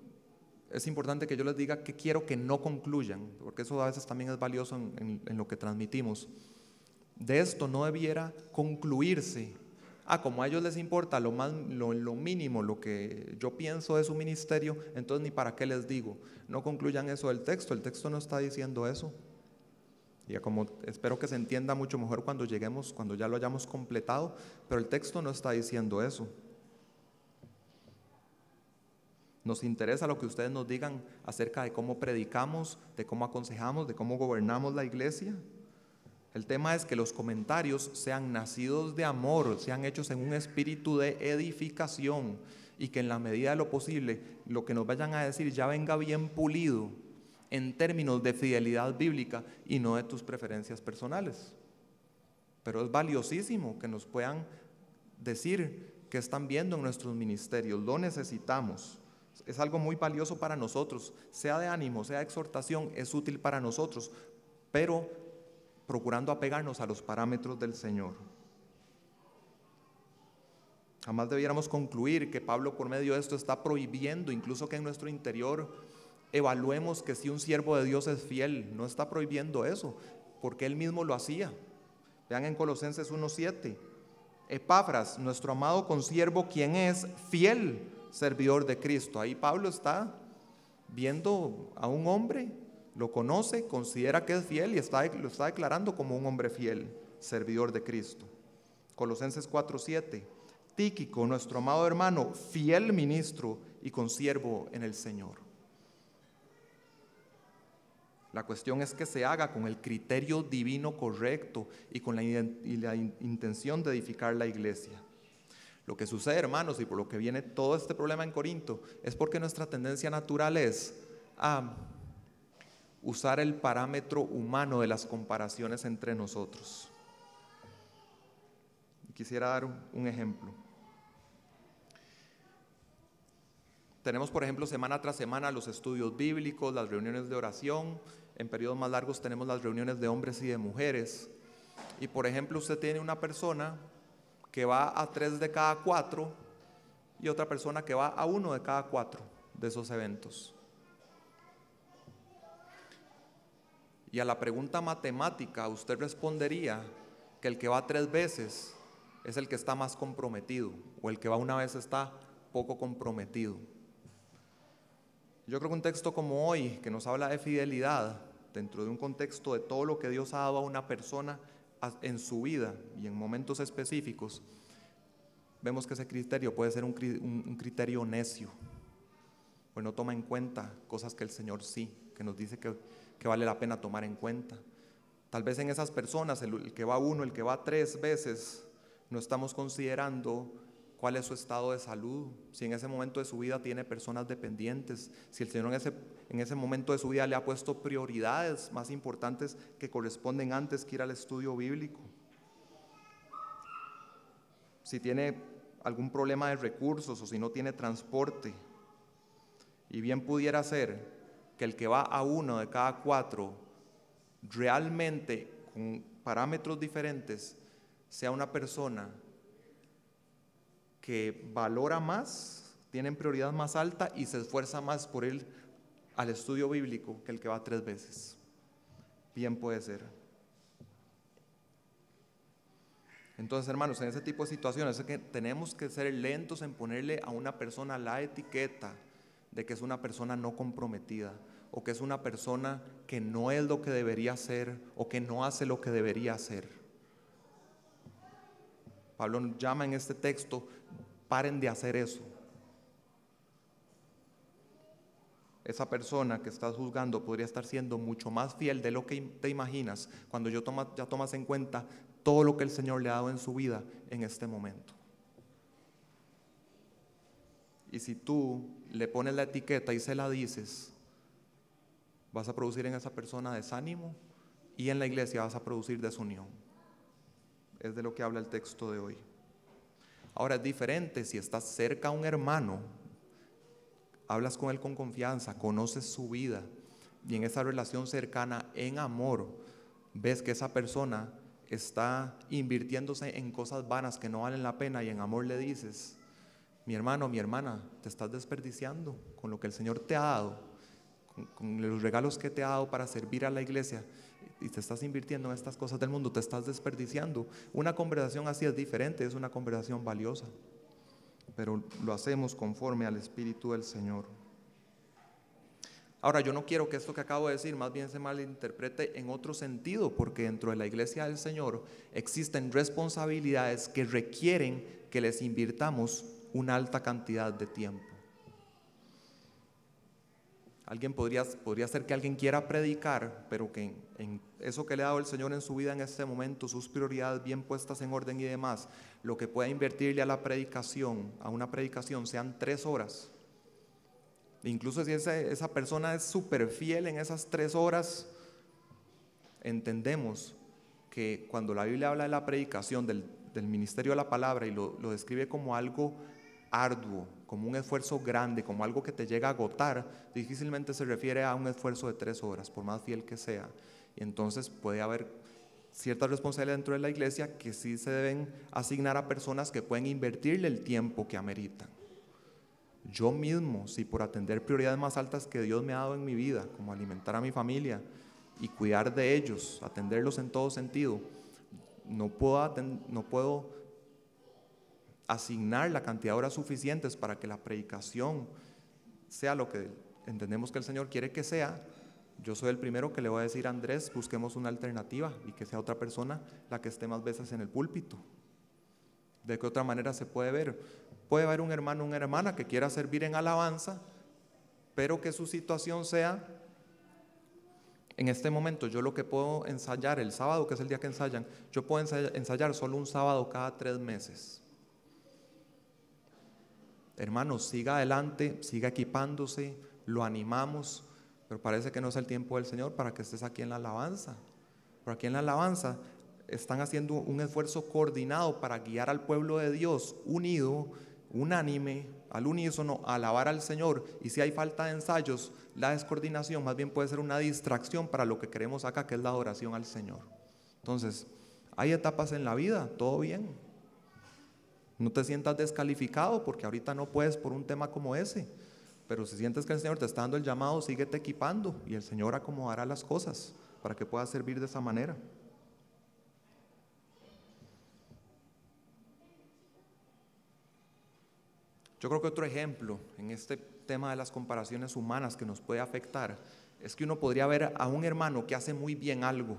es importante que yo les diga que quiero que no concluyan, porque eso a veces también es valioso en lo que transmitimos. De esto no debiera concluirse, como a ellos les importa lo mínimo, lo que yo pienso de su ministerio, entonces ni para qué les digo. No concluyan eso del texto, el texto no está diciendo eso. Y como espero que se entienda mucho mejor cuando lleguemos, cuando ya lo hayamos completado, pero el texto no está diciendo eso. Nos interesa lo que ustedes nos digan acerca de cómo predicamos, de cómo aconsejamos, de cómo gobernamos la iglesia. El tema es que los comentarios sean nacidos de amor, sean hechos en un espíritu de edificación, y que en la medida de lo posible lo que nos vayan a decir ya venga bien pulido en términos de fidelidad bíblica y no de tus preferencias personales. Pero es valiosísimo que nos puedan decir qué están viendo en nuestros ministerios, lo necesitamos. Es algo muy valioso para nosotros, sea de ánimo, sea de exhortación, es útil para nosotros, pero procurando apegarnos a los parámetros del Señor. Jamás debiéramos concluir que Pablo por medio de esto está prohibiendo, incluso que en nuestro interior evaluemos que si un siervo de Dios es fiel. No está prohibiendo eso, porque él mismo lo hacía. Vean en Colosenses 1:7, Epafras, nuestro amado consiervo, quien es fiel servidor de Cristo. Ahí Pablo está viendo a un hombre, lo conoce, considera que es fiel y lo está declarando como un hombre fiel, servidor de Cristo. Colosenses 4:7, Tíquico, nuestro amado hermano, fiel ministro y consiervo en el Señor. La cuestión es que se haga con el criterio divino correcto y con la intención de edificar la iglesia. Lo que sucede, hermanos, y por lo que viene todo este problema en Corinto, es porque nuestra tendencia natural es a usar el parámetro humano de las comparaciones entre nosotros. Quisiera dar un ejemplo. Tenemos, por ejemplo, semana tras semana los estudios bíblicos, las reuniones de oración. En periodos más largos tenemos las reuniones de hombres y de mujeres. Y, por ejemplo, usted tiene una persona que va a 3 de cada 4 y otra persona que va a 1 de cada 4 de esos eventos. Y a la pregunta matemática usted respondería que el que va 3 veces es el que está más comprometido, o el que va una vez está poco comprometido. Yo creo que un texto como hoy, que nos habla de fidelidad, dentro de un contexto de todo lo que Dios ha dado a una persona en su vida y en momentos específicos, vemos que ese criterio puede ser un criterio necio, pues no toma en cuenta cosas que el Señor sí, que nos dice que vale la pena tomar en cuenta. Tal vez en esas personas, el que va 1, el que va 3 veces, no estamos considerando cuál es su estado de salud, si en ese momento de su vida tiene personas dependientes, si el Señor en ese momento de su vida le ha puesto prioridades más importantes que corresponden antes que ir al estudio bíblico, si tiene algún problema de recursos o si no tiene transporte. Y bien pudiera ser que el que va a 1 de cada 4 realmente con parámetros diferentes sea una persona que valora más, tiene prioridad más alta y se esfuerza más por ir al estudio bíblico que el que va 3 veces. Bien puede ser. Entonces, hermanos, en ese tipo de situaciones es que tenemos que ser lentos en ponerle a una persona la etiqueta de que es una persona no comprometida, o que es una persona que no es lo que debería ser, o que no hace lo que debería hacer. Pablo nos llama en este texto, paren de hacer eso. Esa persona que estás juzgando podría estar siendo mucho más fiel de lo que te imaginas cuando ya tomas en cuenta todo lo que el Señor le ha dado en su vida en este momento. Y si tú le pones la etiqueta y se la dices, vas a producir en esa persona desánimo y en la iglesia vas a producir desunión. Es de lo que habla el texto de hoy. Ahora es diferente si estás cerca a un hermano, hablas con él con confianza, conoces su vida y en esa relación cercana, en amor, ves que esa persona está invirtiéndose en cosas vanas que no valen la pena y en amor le dices, mi hermano, mi hermana, te estás desperdiciando con lo que el Señor te ha dado, con los regalos que te ha dado para servir a la iglesia y te estás invirtiendo en estas cosas del mundo, te estás desperdiciando. Una conversación así es diferente, es una conversación valiosa, pero lo hacemos conforme al Espíritu del Señor. Ahora, yo no quiero que esto que acabo de decir más bien se malinterprete en otro sentido, porque dentro de la iglesia del Señor existen responsabilidades que requieren que les invirtamos una alta cantidad de tiempo. Alguien podría ser que alguien quiera predicar, pero que en eso que le ha dado el Señor en su vida en este momento, sus prioridades bien puestas en orden y demás, lo que pueda invertirle a la predicación, a una predicación, sean 3 horas. Incluso si esa persona es súper fiel en esas 3 horas, entendemos que cuando la Biblia habla de la predicación, del ministerio de la palabra y lo describe como algo arduo, como un esfuerzo grande, como algo que te llega a agotar, difícilmente se refiere a un esfuerzo de 3 horas, por más fiel que sea. Y entonces puede haber ciertas responsabilidades dentro de la iglesia que sí se deben asignar a personas que pueden invertirle el tiempo que ameritan. Yo mismo, si por atender prioridades más altas que Dios me ha dado en mi vida, como alimentar a mi familia y cuidar de ellos, atenderlos en todo sentido, no puedo asignar la cantidad de horas suficientes para que la predicación sea lo que entendemos que el Señor quiere que sea. Yo soy el primero que le voy a decir a Andrés, busquemos una alternativa y que sea otra persona la que esté más veces en el púlpito. ¿De qué otra manera se puede ver? Puede haber un hermano o una hermana que quiera servir en alabanza, pero que su situación sea, en este momento yo lo que puedo ensayar el sábado, que es el día que ensayan, yo puedo ensayar solo un sábado cada 3 meses. Hermanos, siga adelante, siga equipándose, lo animamos, pero parece que no es el tiempo del Señor para que estés aquí en la alabanza. Pero aquí en la alabanza están haciendo un esfuerzo coordinado para guiar al pueblo de Dios unido, unánime, al unísono, a alabar al Señor. Y si hay falta de ensayos, la descoordinación más bien puede ser una distracción para lo que queremos acá, que es la adoración al Señor. Entonces, hay etapas en la vida, todo bien. No te sientas descalificado porque ahorita no puedes por un tema como ese, pero si sientes que el Señor te está dando el llamado, síguete equipando y el Señor acomodará las cosas para que puedas servir de esa manera. Yo creo que otro ejemplo en este tema de las comparaciones humanas que nos puede afectar es que uno podría ver a un hermano que hace muy bien algo.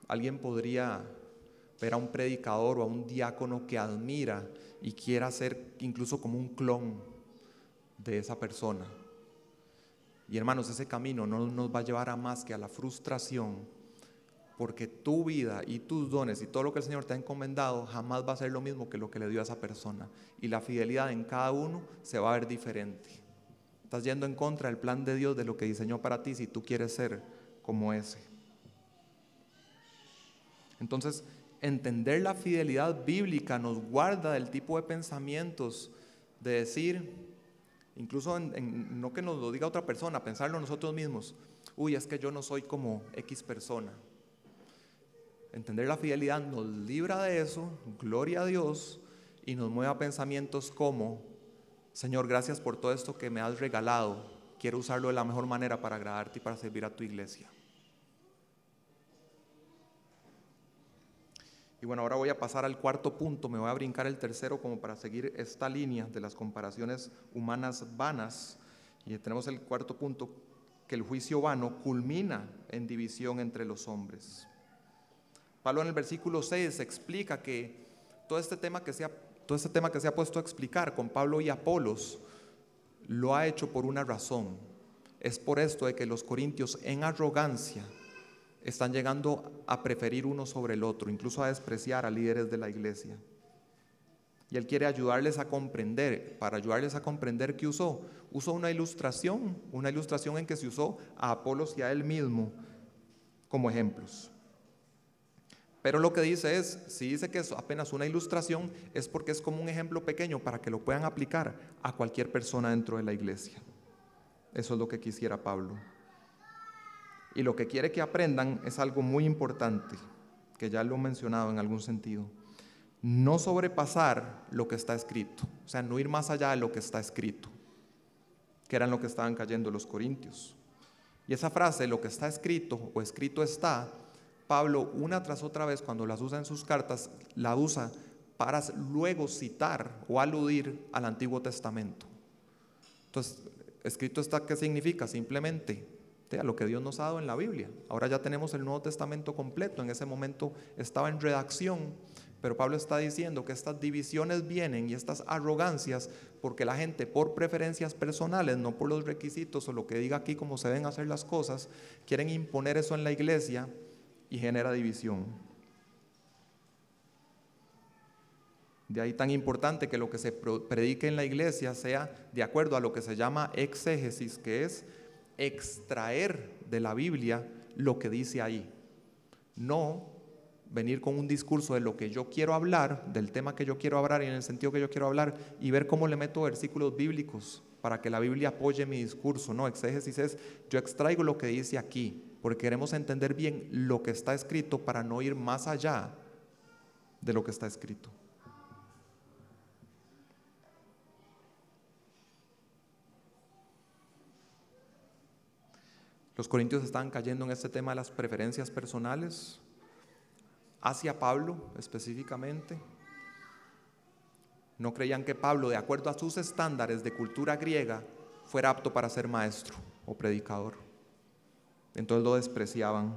Alguien podría ver a un predicador o a un diácono que admira y quiera ser incluso como un clon de esa persona. Y hermanos, ese camino no nos va a llevar a más que a la frustración, porque tu vida y tus dones y todo lo que el Señor te ha encomendado jamás va a ser lo mismo que lo que le dio a esa persona. Y la fidelidad en cada uno se va a ver diferente. Estás yendo en contra del plan de Dios, de lo que diseñó para ti, si tú quieres ser como ese. Entonces, entender la fidelidad bíblica nos guarda del tipo de pensamientos de decir, incluso no que nos lo diga otra persona, pensarlo nosotros mismos, uy, es que yo no soy como X persona. Entender la fidelidad nos libra de eso, gloria a Dios, y nos mueve a pensamientos como, Señor, gracias por todo esto que me has regalado, quiero usarlo de la mejor manera para agradarte y para servir a tu iglesia. Y bueno, ahora voy a pasar al cuarto punto, me voy a brincar el tercero como para seguir esta línea de las comparaciones humanas vanas. Y tenemos el cuarto punto, que el juicio vano culmina en división entre los hombres. Pablo en el versículo 6 explica que todo este tema que se ha puesto a explicar con Pablo y Apolos, lo ha hecho por una razón. Es por esto de que los corintios en arrogancia están llegando a preferir uno sobre el otro, incluso a despreciar a líderes de la iglesia. Y él quiere ayudarles a comprender. Para ayudarles a comprender, ¿qué usó? Usó una ilustración en que se usó a Apolos y a él mismo como ejemplos. Pero lo que dice es, si dice que es apenas una ilustración, es porque es como un ejemplo pequeño para que lo puedan aplicar a cualquier persona dentro de la iglesia. Eso es lo que quisiera Pablo. Y lo que quiere que aprendan es algo muy importante, que ya lo he mencionado en algún sentido. No sobrepasar lo que está escrito, o sea, no ir más allá de lo que está escrito, que eran lo que estaban cayendo los corintios. Y esa frase, lo que está escrito o escrito está, Pablo una tras otra vez cuando las usa en sus cartas, la usa para luego citar o aludir al Antiguo Testamento. Entonces, escrito está, ¿qué significa? Simplemente a lo que Dios nos ha dado en la Biblia. Ahora ya tenemos el Nuevo Testamento completo, en ese momento estaba en redacción, pero Pablo está diciendo que estas divisiones vienen y estas arrogancias porque la gente por preferencias personales, no por los requisitos o lo que diga aquí cómo se deben hacer las cosas, quieren imponer eso en la iglesia y genera división. De ahí tan importante que lo que se predique en la iglesia sea de acuerdo a lo que se llama exégesis, que es extraer de la Biblia lo que dice ahí. No venir con un discurso de lo que yo quiero hablar, del tema que yo quiero hablar y en el sentido que yo quiero hablar, y ver cómo le meto versículos bíblicos para que la Biblia apoye mi discurso. No, exégesis es yo extraigo lo que dice aquí, porque queremos entender bien lo que está escrito para no ir más allá de lo que está escrito. Los corintios estaban cayendo en este tema de las preferencias personales, hacia Pablo específicamente. No creían que Pablo, de acuerdo a sus estándares de cultura griega, fuera apto para ser maestro o predicador. Entonces lo despreciaban.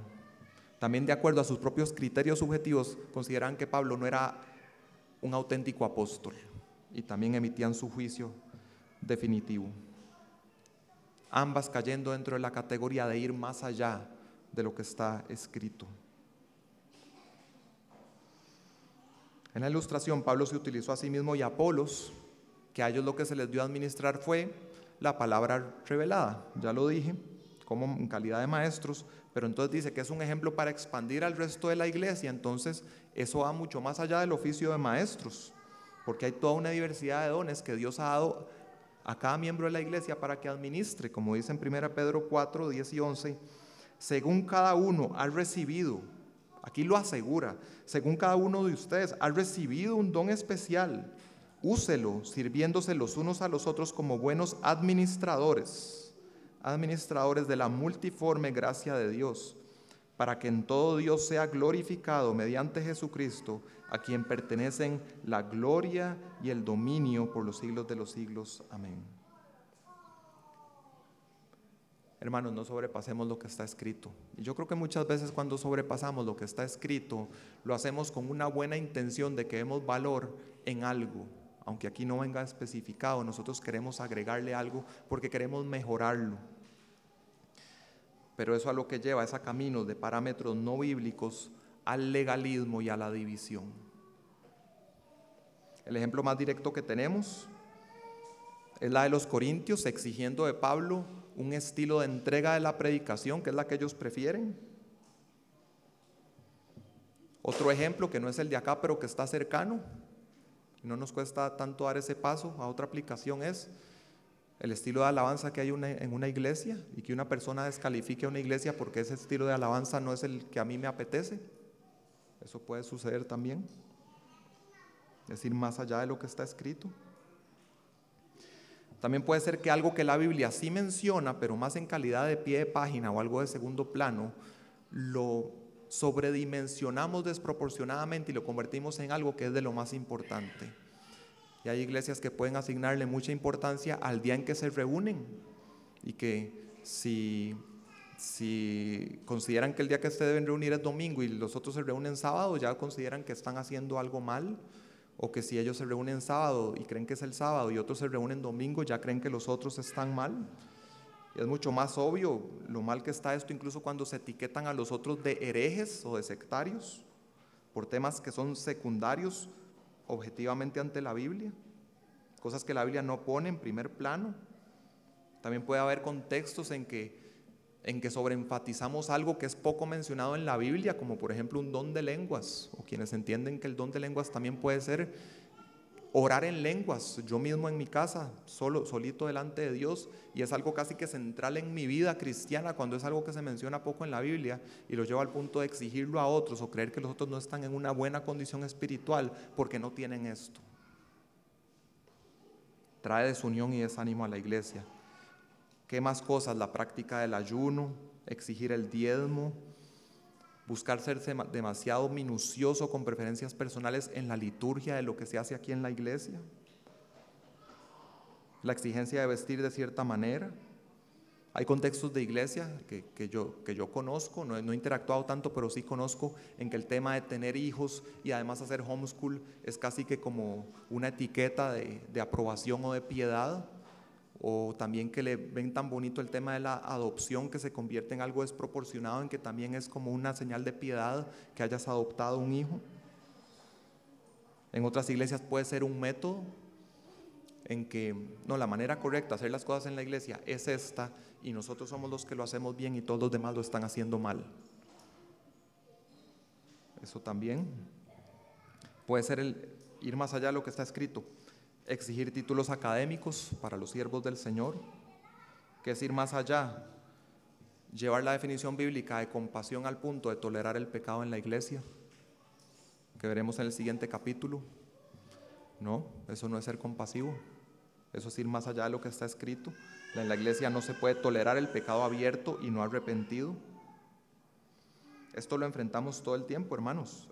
También de acuerdo a sus propios criterios subjetivos, consideraban que Pablo no era un auténtico apóstol y también emitían su juicio definitivo. Ambas cayendo dentro de la categoría de ir más allá de lo que está escrito. En la ilustración, Pablo se utilizó a sí mismo y a Apolos, que a ellos lo que se les dio a administrar fue la palabra revelada. Ya lo dije, como en calidad de maestros, pero entonces dice que es un ejemplo para expandir al resto de la iglesia. Entonces, eso va mucho más allá del oficio de maestros, porque hay toda una diversidad de dones que Dios ha dado a cada miembro de la iglesia para que administre, como dice en 1 Pedro 4, 10 y 11, según cada uno ha recibido, aquí lo asegura, según cada uno de ustedes ha recibido un don especial, úselo sirviéndose los unos a los otros como buenos administradores de la multiforme gracia de Dios, para que en todo Dios sea glorificado mediante Jesucristo, a quien pertenecen la gloria y el dominio por los siglos de los siglos. Amén. Hermanos, no sobrepasemos lo que está escrito. Y yo creo que muchas veces cuando sobrepasamos lo que está escrito, lo hacemos con una buena intención de que demos valor en algo. Aunque aquí no venga especificado, nosotros queremos agregarle algo porque queremos mejorarlo. Pero eso a lo que lleva es a caminos de parámetros no bíblicos, al legalismo y a la división. El ejemplo más directo que tenemos es la de los corintios, exigiendo de Pablo un estilo de entrega de la predicación, que es la que ellos prefieren. Otro ejemplo, que no es el de acá, pero que está cercano, no nos cuesta tanto dar ese paso a otra aplicación, es el estilo de alabanza que hay en una iglesia, y que una persona descalifique a una iglesia porque ese estilo de alabanza no es el que a mí me apetece. Eso puede suceder también. Es decir, más allá de lo que está escrito. También puede ser que algo que la Biblia sí menciona, pero más en calidad de pie de página o algo de segundo plano, lo sobredimensionamos desproporcionadamente y lo convertimos en algo que es de lo más importante. Y hay iglesias que pueden asignarle mucha importancia al día en que se reúnen, y que si Si consideran que el día que se deben reunir es domingo y los otros se reúnen sábado, ya consideran que están haciendo algo mal. O que si ellos se reúnen sábado y creen que es el sábado y otros se reúnen domingo, ya creen que los otros están mal. Y es mucho más obvio lo mal que está esto, incluso cuando se etiquetan a los otros de herejes o de sectarios, por temas que son secundarios objetivamente ante la Biblia, cosas que la Biblia no pone en primer plano. También puede haber contextos en que sobreenfatizamos algo que es poco mencionado en la Biblia, como por ejemplo un don de lenguas, o quienes entienden que el don de lenguas también puede ser orar en lenguas, yo mismo en mi casa, solito delante de Dios, y es algo casi que central en mi vida cristiana, cuando es algo que se menciona poco en la Biblia, y lo llevo al punto de exigirlo a otros, o creer que los otros no están en una buena condición espiritual, porque no tienen esto. Trae desunión y desánimo a la iglesia. ¿Qué más cosas? La práctica del ayuno, exigir el diezmo, buscar ser demasiado minucioso con preferencias personales en la liturgia de lo que se hace aquí en la iglesia, la exigencia de vestir de cierta manera. Hay contextos de iglesia que yo conozco, no he interactuado tanto, pero sí conozco, en que el tema de tener hijos y además hacer homeschool es casi que como una etiqueta de aprobación o de piedad. O también que le ven tan bonito el tema de la adopción, que se convierte en algo desproporcionado, en que también es como una señal de piedad que hayas adoptado un hijo. En otras iglesias puede ser un método en que no, la manera correcta de hacer las cosas en la iglesia es esta, y nosotros somos los que lo hacemos bien y todos los demás lo están haciendo mal. Eso también puede ser ir más allá de lo que está escrito. Exigir títulos académicos para los siervos del Señor, que es ir más allá, llevar la definición bíblica de compasión al punto de tolerar el pecado en la iglesia, que veremos en el siguiente capítulo. No, eso no es ser compasivo, eso es ir más allá de lo que está escrito. En la iglesia no se puede tolerar el pecado abierto y no arrepentido. Esto lo enfrentamos todo el tiempo, hermanos.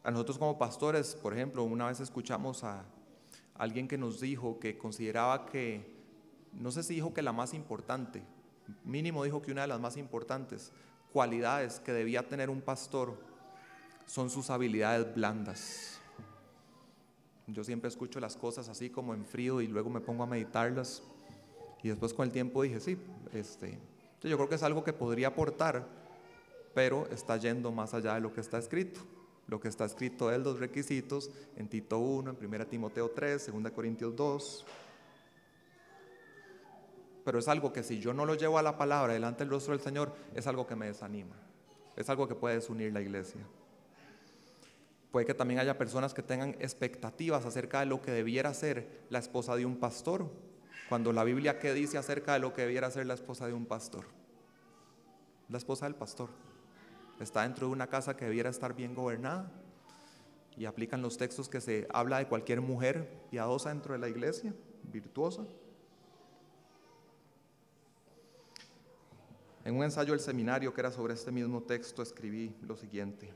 A nosotros como pastores, por ejemplo, una vez escuchamos a alguien que nos dijo que consideraba que, no sé si dijo que la más importante, mínimo dijo que una de las más importantes cualidades que debía tener un pastor son sus habilidades blandas. Yo siempre escucho las cosas así como en frío y luego me pongo a meditarlas, y después con el tiempo dije, sí, yo creo que es algo que podría aportar, pero está yendo más allá de lo que está escrito. Lo que está escrito es los requisitos en Tito 1, en 1 Timoteo 3, 2 Corintios 2. Pero es algo que si yo no lo llevo a la palabra delante del rostro del Señor, es algo que me desanima. Es algo que puede desunir la iglesia. Puede que también haya personas que tengan expectativas acerca de lo que debiera ser la esposa de un pastor, cuando la Biblia, ¿qué dice acerca de lo que debiera ser la esposa de un pastor? La esposa del pastor está dentro de una casa que debiera estar bien gobernada, y aplican los textos que se habla de cualquier mujer piadosa dentro de la iglesia, virtuosa. En un ensayo del seminario que era sobre este mismo texto escribí lo siguiente: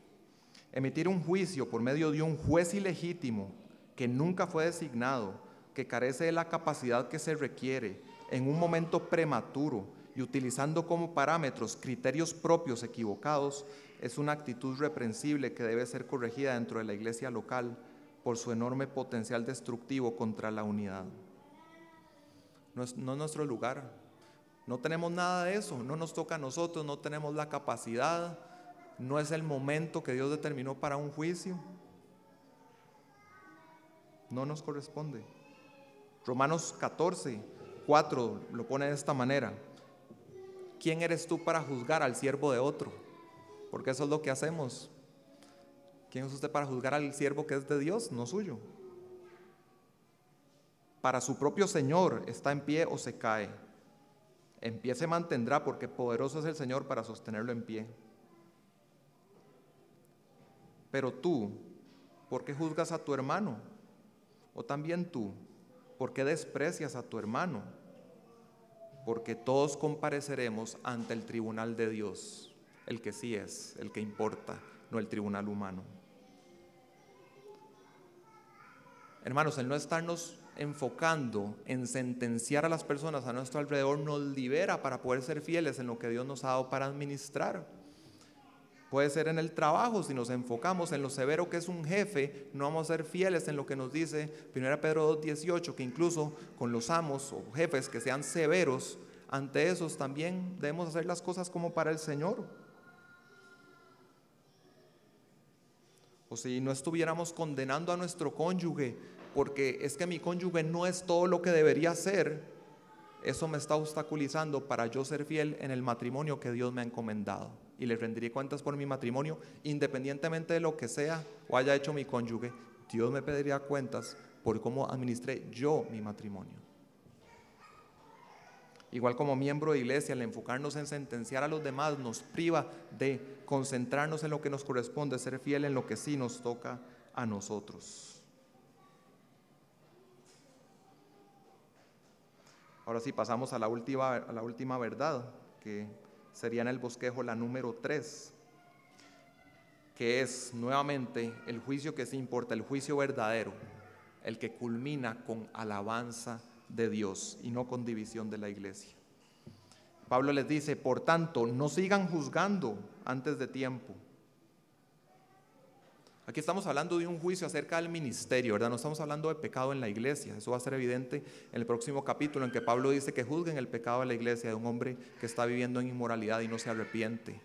emitir un juicio por medio de un juez ilegítimo que nunca fue designado, que carece de la capacidad que se requiere, en un momento prematuro y utilizando como parámetros criterios propios equivocados, es una actitud reprensible que debe ser corregida dentro de la iglesia local por su enorme potencial destructivo contra la unidad. No es nuestro lugar, no tenemos nada de eso, no nos toca a nosotros, no tenemos la capacidad, no es el momento que Dios determinó para un juicio, no nos corresponde. Romanos 14, 4 lo pone de esta manera: ¿quién eres tú para juzgar al siervo de otro? Porque eso es lo que hacemos. ¿Quién es usted para juzgar al siervo que es de Dios, no suyo? Para su propio Señor está en pie o se cae. En pie se mantendrá, porque poderoso es el Señor para sostenerlo en pie. Pero tú, ¿por qué juzgas a tu hermano? O también tú, ¿por qué desprecias a tu hermano? Porque todos compareceremos ante el tribunal de Dios, el que sí es, el que importa, no el tribunal humano. Hermanos, el no estarnos enfocando en sentenciar a las personas a nuestro alrededor nos libera para poder ser fieles en lo que Dios nos ha dado para administrar. Puede ser en el trabajo, si nos enfocamos en lo severo que es un jefe, no vamos a ser fieles en lo que nos dice 1 Pedro 2:18, que incluso con los amos o jefes que sean severos, ante esos también debemos hacer las cosas como para el Señor. O si no estuviéramos condenando a nuestro cónyuge, porque es que mi cónyuge no es todo lo que debería ser, eso me está obstaculizando para yo ser fiel en el matrimonio que Dios me ha encomendado. Y le rendiré cuentas por mi matrimonio, independientemente de lo que sea o haya hecho mi cónyuge. Dios me pediría cuentas por cómo administré yo mi matrimonio. Igual como miembro de iglesia, el enfocarnos en sentenciar a los demás nos priva de concentrarnos en lo que nos corresponde, ser fiel en lo que sí nos toca a nosotros. Ahora sí, pasamos a la última verdad, que sería en el bosquejo la número 3, que es nuevamente el juicio que sí importa, el juicio verdadero, el que culmina con alabanza de Dios y no con división de la iglesia. Pablo les dice, por tanto, no sigan juzgando antes de tiempo. Aquí estamos hablando de un juicio acerca del ministerio, ¿verdad? No estamos hablando de pecado en la iglesia. Eso va a ser evidente en el próximo capítulo, en que Pablo dice que juzguen el pecado de la iglesia de un hombre que está viviendo en inmoralidad y no se arrepiente.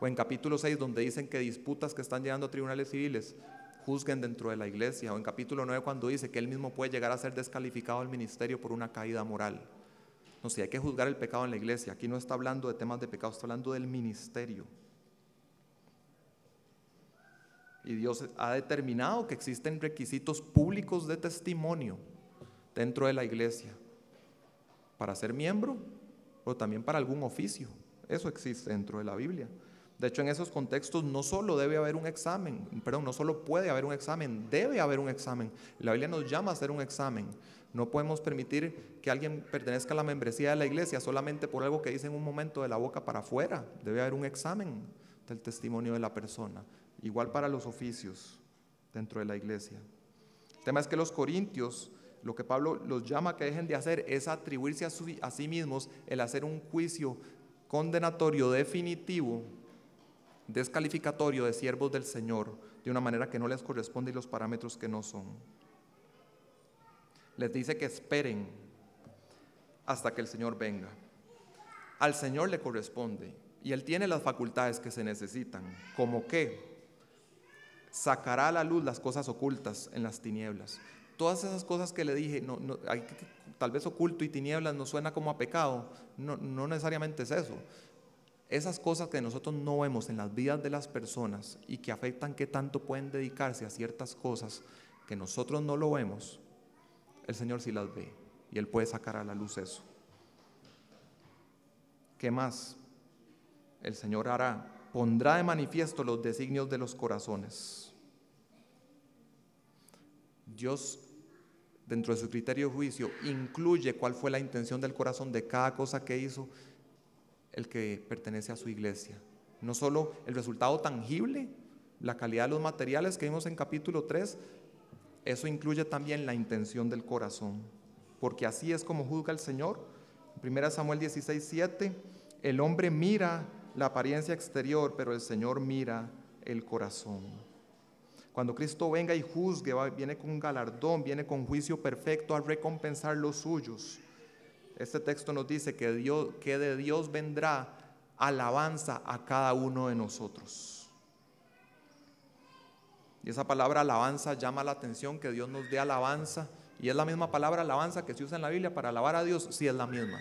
O en capítulo 6, donde dicen que disputas que están llegando a tribunales civiles juzguen dentro de la iglesia. O en capítulo 9, cuando dice que él mismo puede llegar a ser descalificado del ministerio por una caída moral. No sé, hay que juzgar el pecado en la iglesia. Aquí no está hablando de temas de pecado, está hablando del ministerio. Y Dios ha determinado que existen requisitos públicos de testimonio dentro de la iglesia para ser miembro, pero también para algún oficio. Eso existe dentro de la Biblia. De hecho, en esos contextos no solo debe haber un examen, no solo puede haber un examen, debe haber un examen. La Biblia nos llama a hacer un examen. No podemos permitir que alguien pertenezca a la membresía de la iglesia solamente por algo que dice en un momento de la boca para afuera. Debe haber un examen del testimonio de la persona. Igual para los oficios dentro de la iglesia. El tema es que los corintios, lo que Pablo los llama a que dejen de hacer es atribuirse a sí mismos el hacer un juicio condenatorio definitivo, descalificatorio de siervos del Señor, de una manera que no les corresponde y los parámetros que no son. Les dice que esperen hasta que el Señor venga. Al Señor le corresponde y Él tiene las facultades que se necesitan, como que sacará a la luz las cosas ocultas en las tinieblas. Todas esas cosas que le dije, tal vez oculto y tinieblas no suena como a pecado, no necesariamente es eso. Esas cosas que nosotros no vemos en las vidas de las personas y que afectan qué tanto pueden dedicarse a ciertas cosas que nosotros no lo vemos, el Señor sí las ve y Él puede sacar a la luz eso. ¿Qué más? El Señor hará, pondrá de manifiesto los designios de los corazones. Dios, dentro de su criterio de juicio, incluye cuál fue la intención del corazón de cada cosa que hizo el que pertenece a su iglesia. No solo el resultado tangible, la calidad de los materiales que vimos en capítulo 3, eso incluye también la intención del corazón, porque así es como juzga el Señor. En 1 Samuel 16:7, el hombre mira la apariencia exterior, pero el Señor mira el corazón. Cuando Cristo venga y juzgue, viene con un galardón, viene con juicio perfecto a recompensar los suyos. Este texto nos dice que de Dios vendrá alabanza a cada uno de nosotros. Y esa palabra alabanza llama la atención, que Dios nos dé alabanza, y es la misma palabra alabanza que se usa en la Biblia para alabar a Dios, sí es la misma.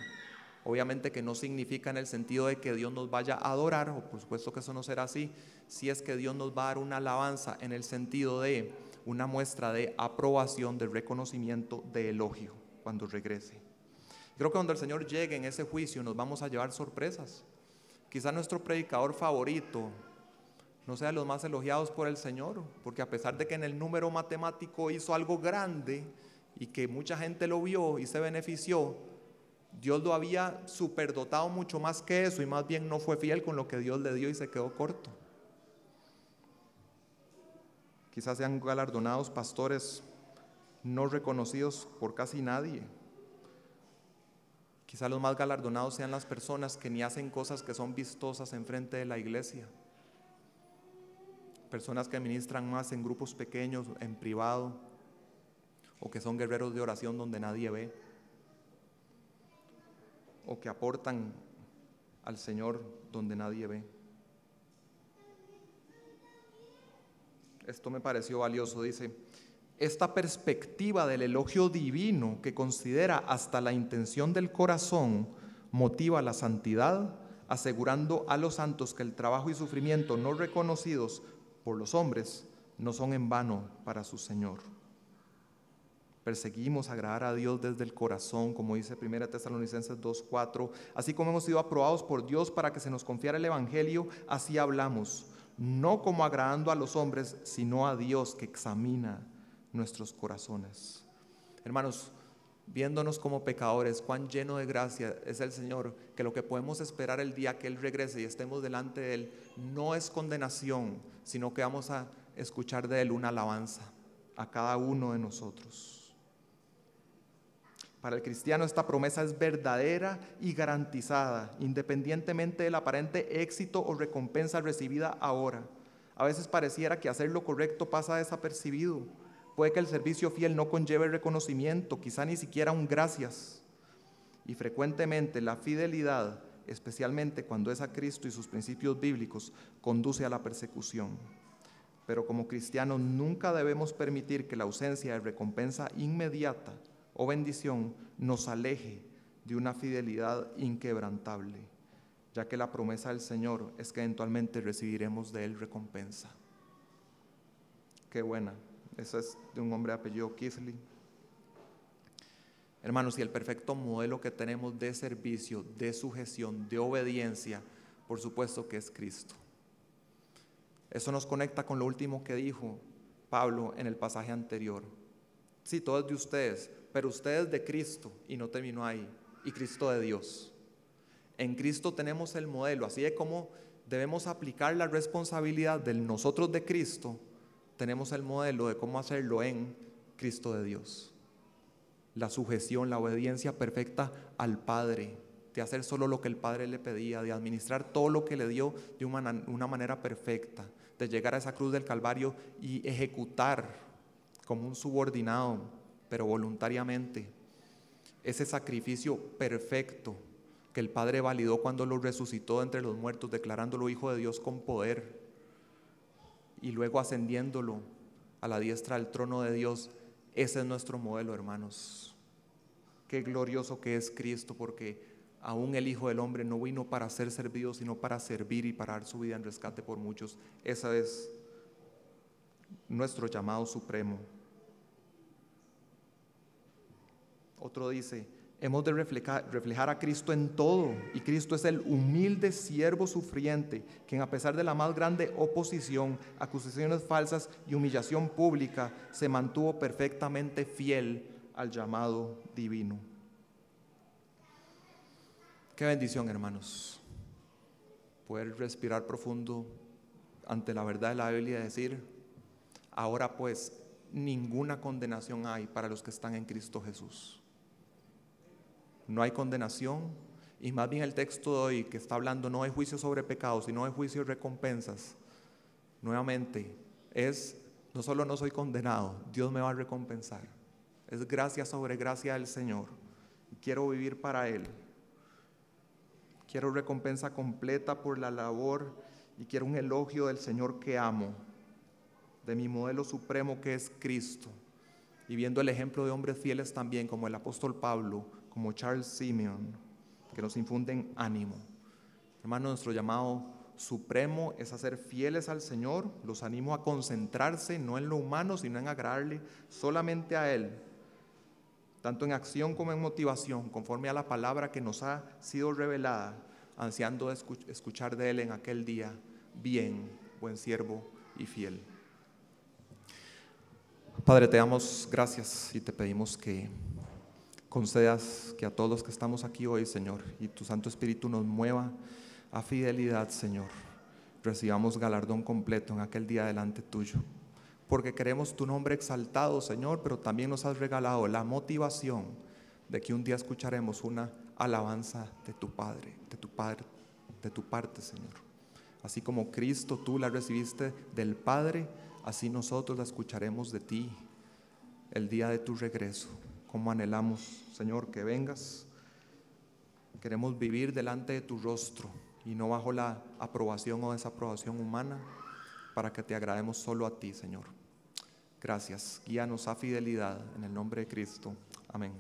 Obviamente que no significa en el sentido de que Dios nos vaya a adorar, o por supuesto que eso no será así, si es que Dios nos va a dar una alabanza en el sentido de una muestra de aprobación, de reconocimiento, de elogio cuando regrese. Creo que cuando el Señor llegue en ese juicio nos vamos a llevar sorpresas. Quizá nuestro predicador favorito no sea de los más elogiados por el Señor, porque a pesar de que en el número matemático hizo algo grande y que mucha gente lo vio y se benefició, Dios lo había superdotado mucho más que eso y más bien no fue fiel con lo que Dios le dio y se quedó corto. Quizás sean galardonados pastores no reconocidos por casi nadie. Quizá los más galardonados sean las personas que ni hacen cosas que son vistosas enfrente de la iglesia. Personas que ministran más en grupos pequeños, en privado, o que son guerreros de oración donde nadie ve, o que aportan al Señor donde nadie ve. Esto me pareció valioso, dice: esta perspectiva del elogio divino que considera hasta la intención del corazón motiva la santidad, asegurando a los santos que el trabajo y sufrimiento no reconocidos por los hombres no son en vano para su Señor. Perseguimos agradar a Dios desde el corazón, como dice 1 Tesalonicenses 2:4, así como hemos sido aprobados por Dios para que se nos confiara el Evangelio, así hablamos, no como agradando a los hombres, sino a Dios que examina nuestros corazones. Hermanos, viéndonos como pecadores, cuán lleno de gracia es el Señor, que lo que podemos esperar el día que Él regrese y estemos delante de Él no es condenación, sino que vamos a escuchar de Él una alabanza a cada uno de nosotros. Para el cristiano esta promesa es verdadera y garantizada, independientemente del aparente éxito o recompensa recibida ahora. A veces pareciera que hacer lo correcto pasa desapercibido. Puede que el servicio fiel no conlleve reconocimiento, quizá ni siquiera un gracias. Y frecuentemente la fidelidad, especialmente cuando es a Cristo y sus principios bíblicos, conduce a la persecución. Pero como cristianos nunca debemos permitir que la ausencia de recompensa inmediata o bendición nos aleje de una fidelidad inquebrantable, ya que la promesa del Señor es que eventualmente recibiremos de Él recompensa. Qué buena. Esa es de un hombre de apellido Kisley. Hermanos, y el perfecto modelo que tenemos de servicio, de sujeción, de obediencia, por supuesto que es Cristo. Eso nos conecta con lo último que dijo Pablo en el pasaje anterior. Sí, todo es de ustedes, pero ustedes de Cristo, y no terminó ahí, y Cristo de Dios. En Cristo tenemos el modelo, así de cómo debemos aplicar la responsabilidad del nosotros de Cristo, tenemos el modelo de cómo hacerlo en Cristo de Dios. La sujeción, la obediencia perfecta al Padre, de hacer solo lo que el Padre le pedía, de administrar todo lo que le dio de una manera perfecta, de llegar a esa cruz del Calvario y ejecutar como un subordinado, pero voluntariamente, ese sacrificio perfecto que el Padre validó cuando lo resucitó de entre los muertos, declarándolo Hijo de Dios con poder, y luego ascendiéndolo a la diestra del trono de Dios. Ese es nuestro modelo, hermanos. Qué glorioso que es Cristo, porque aún el Hijo del Hombre no vino para ser servido, sino para servir y para dar su vida en rescate por muchos. Ese es nuestro llamado supremo. Otro dice: hemos de reflejar a Cristo en todo, y Cristo es el humilde siervo sufriente, quien a pesar de la más grande oposición, acusaciones falsas y humillación pública, se mantuvo perfectamente fiel al llamado divino. Qué bendición, hermanos, poder respirar profundo ante la verdad de la Biblia y decir: ahora pues, ninguna condenación hay para los que están en Cristo Jesús. No hay condenación, y más bien el texto de hoy que está hablando no de juicio sobre pecados, sino de juicio y recompensas. Nuevamente, no solo no soy condenado, Dios me va a recompensar. Es gracia sobre gracia del Señor, y quiero vivir para Él. Quiero recompensa completa por la labor, y quiero un elogio del Señor que amo, de mi modelo supremo que es Cristo, y viendo el ejemplo de hombres fieles también, como el apóstol Pablo, como Charles Simeon, que nos infunden ánimo. Hermanos, nuestro llamado supremo es a ser fieles al Señor. Los animo a concentrarse no en lo humano, sino en agradarle solamente a Él, tanto en acción como en motivación, conforme a la palabra que nos ha sido revelada, ansiando escuchar de Él en aquel día: bien, buen siervo y fiel. Padre, te damos gracias y te pedimos que concedas que a todos los que estamos aquí hoy, Señor, y tu Santo Espíritu nos mueva a fidelidad, Señor, recibamos galardón completo en aquel día delante tuyo. porque queremos tu nombre exaltado, Señor, pero también nos has regalado la motivación de que un día escucharemos una alabanza de tu Padre, de tu parte, Señor. Así como Cristo tú la recibiste del Padre, así nosotros la escucharemos de ti el día de tu regreso. Como anhelamos, Señor, que vengas. Queremos vivir delante de tu rostro y no bajo la aprobación o desaprobación humana, para que te agrademos solo a ti, Señor. Gracias. Guíanos a fidelidad en el nombre de Cristo. Amén.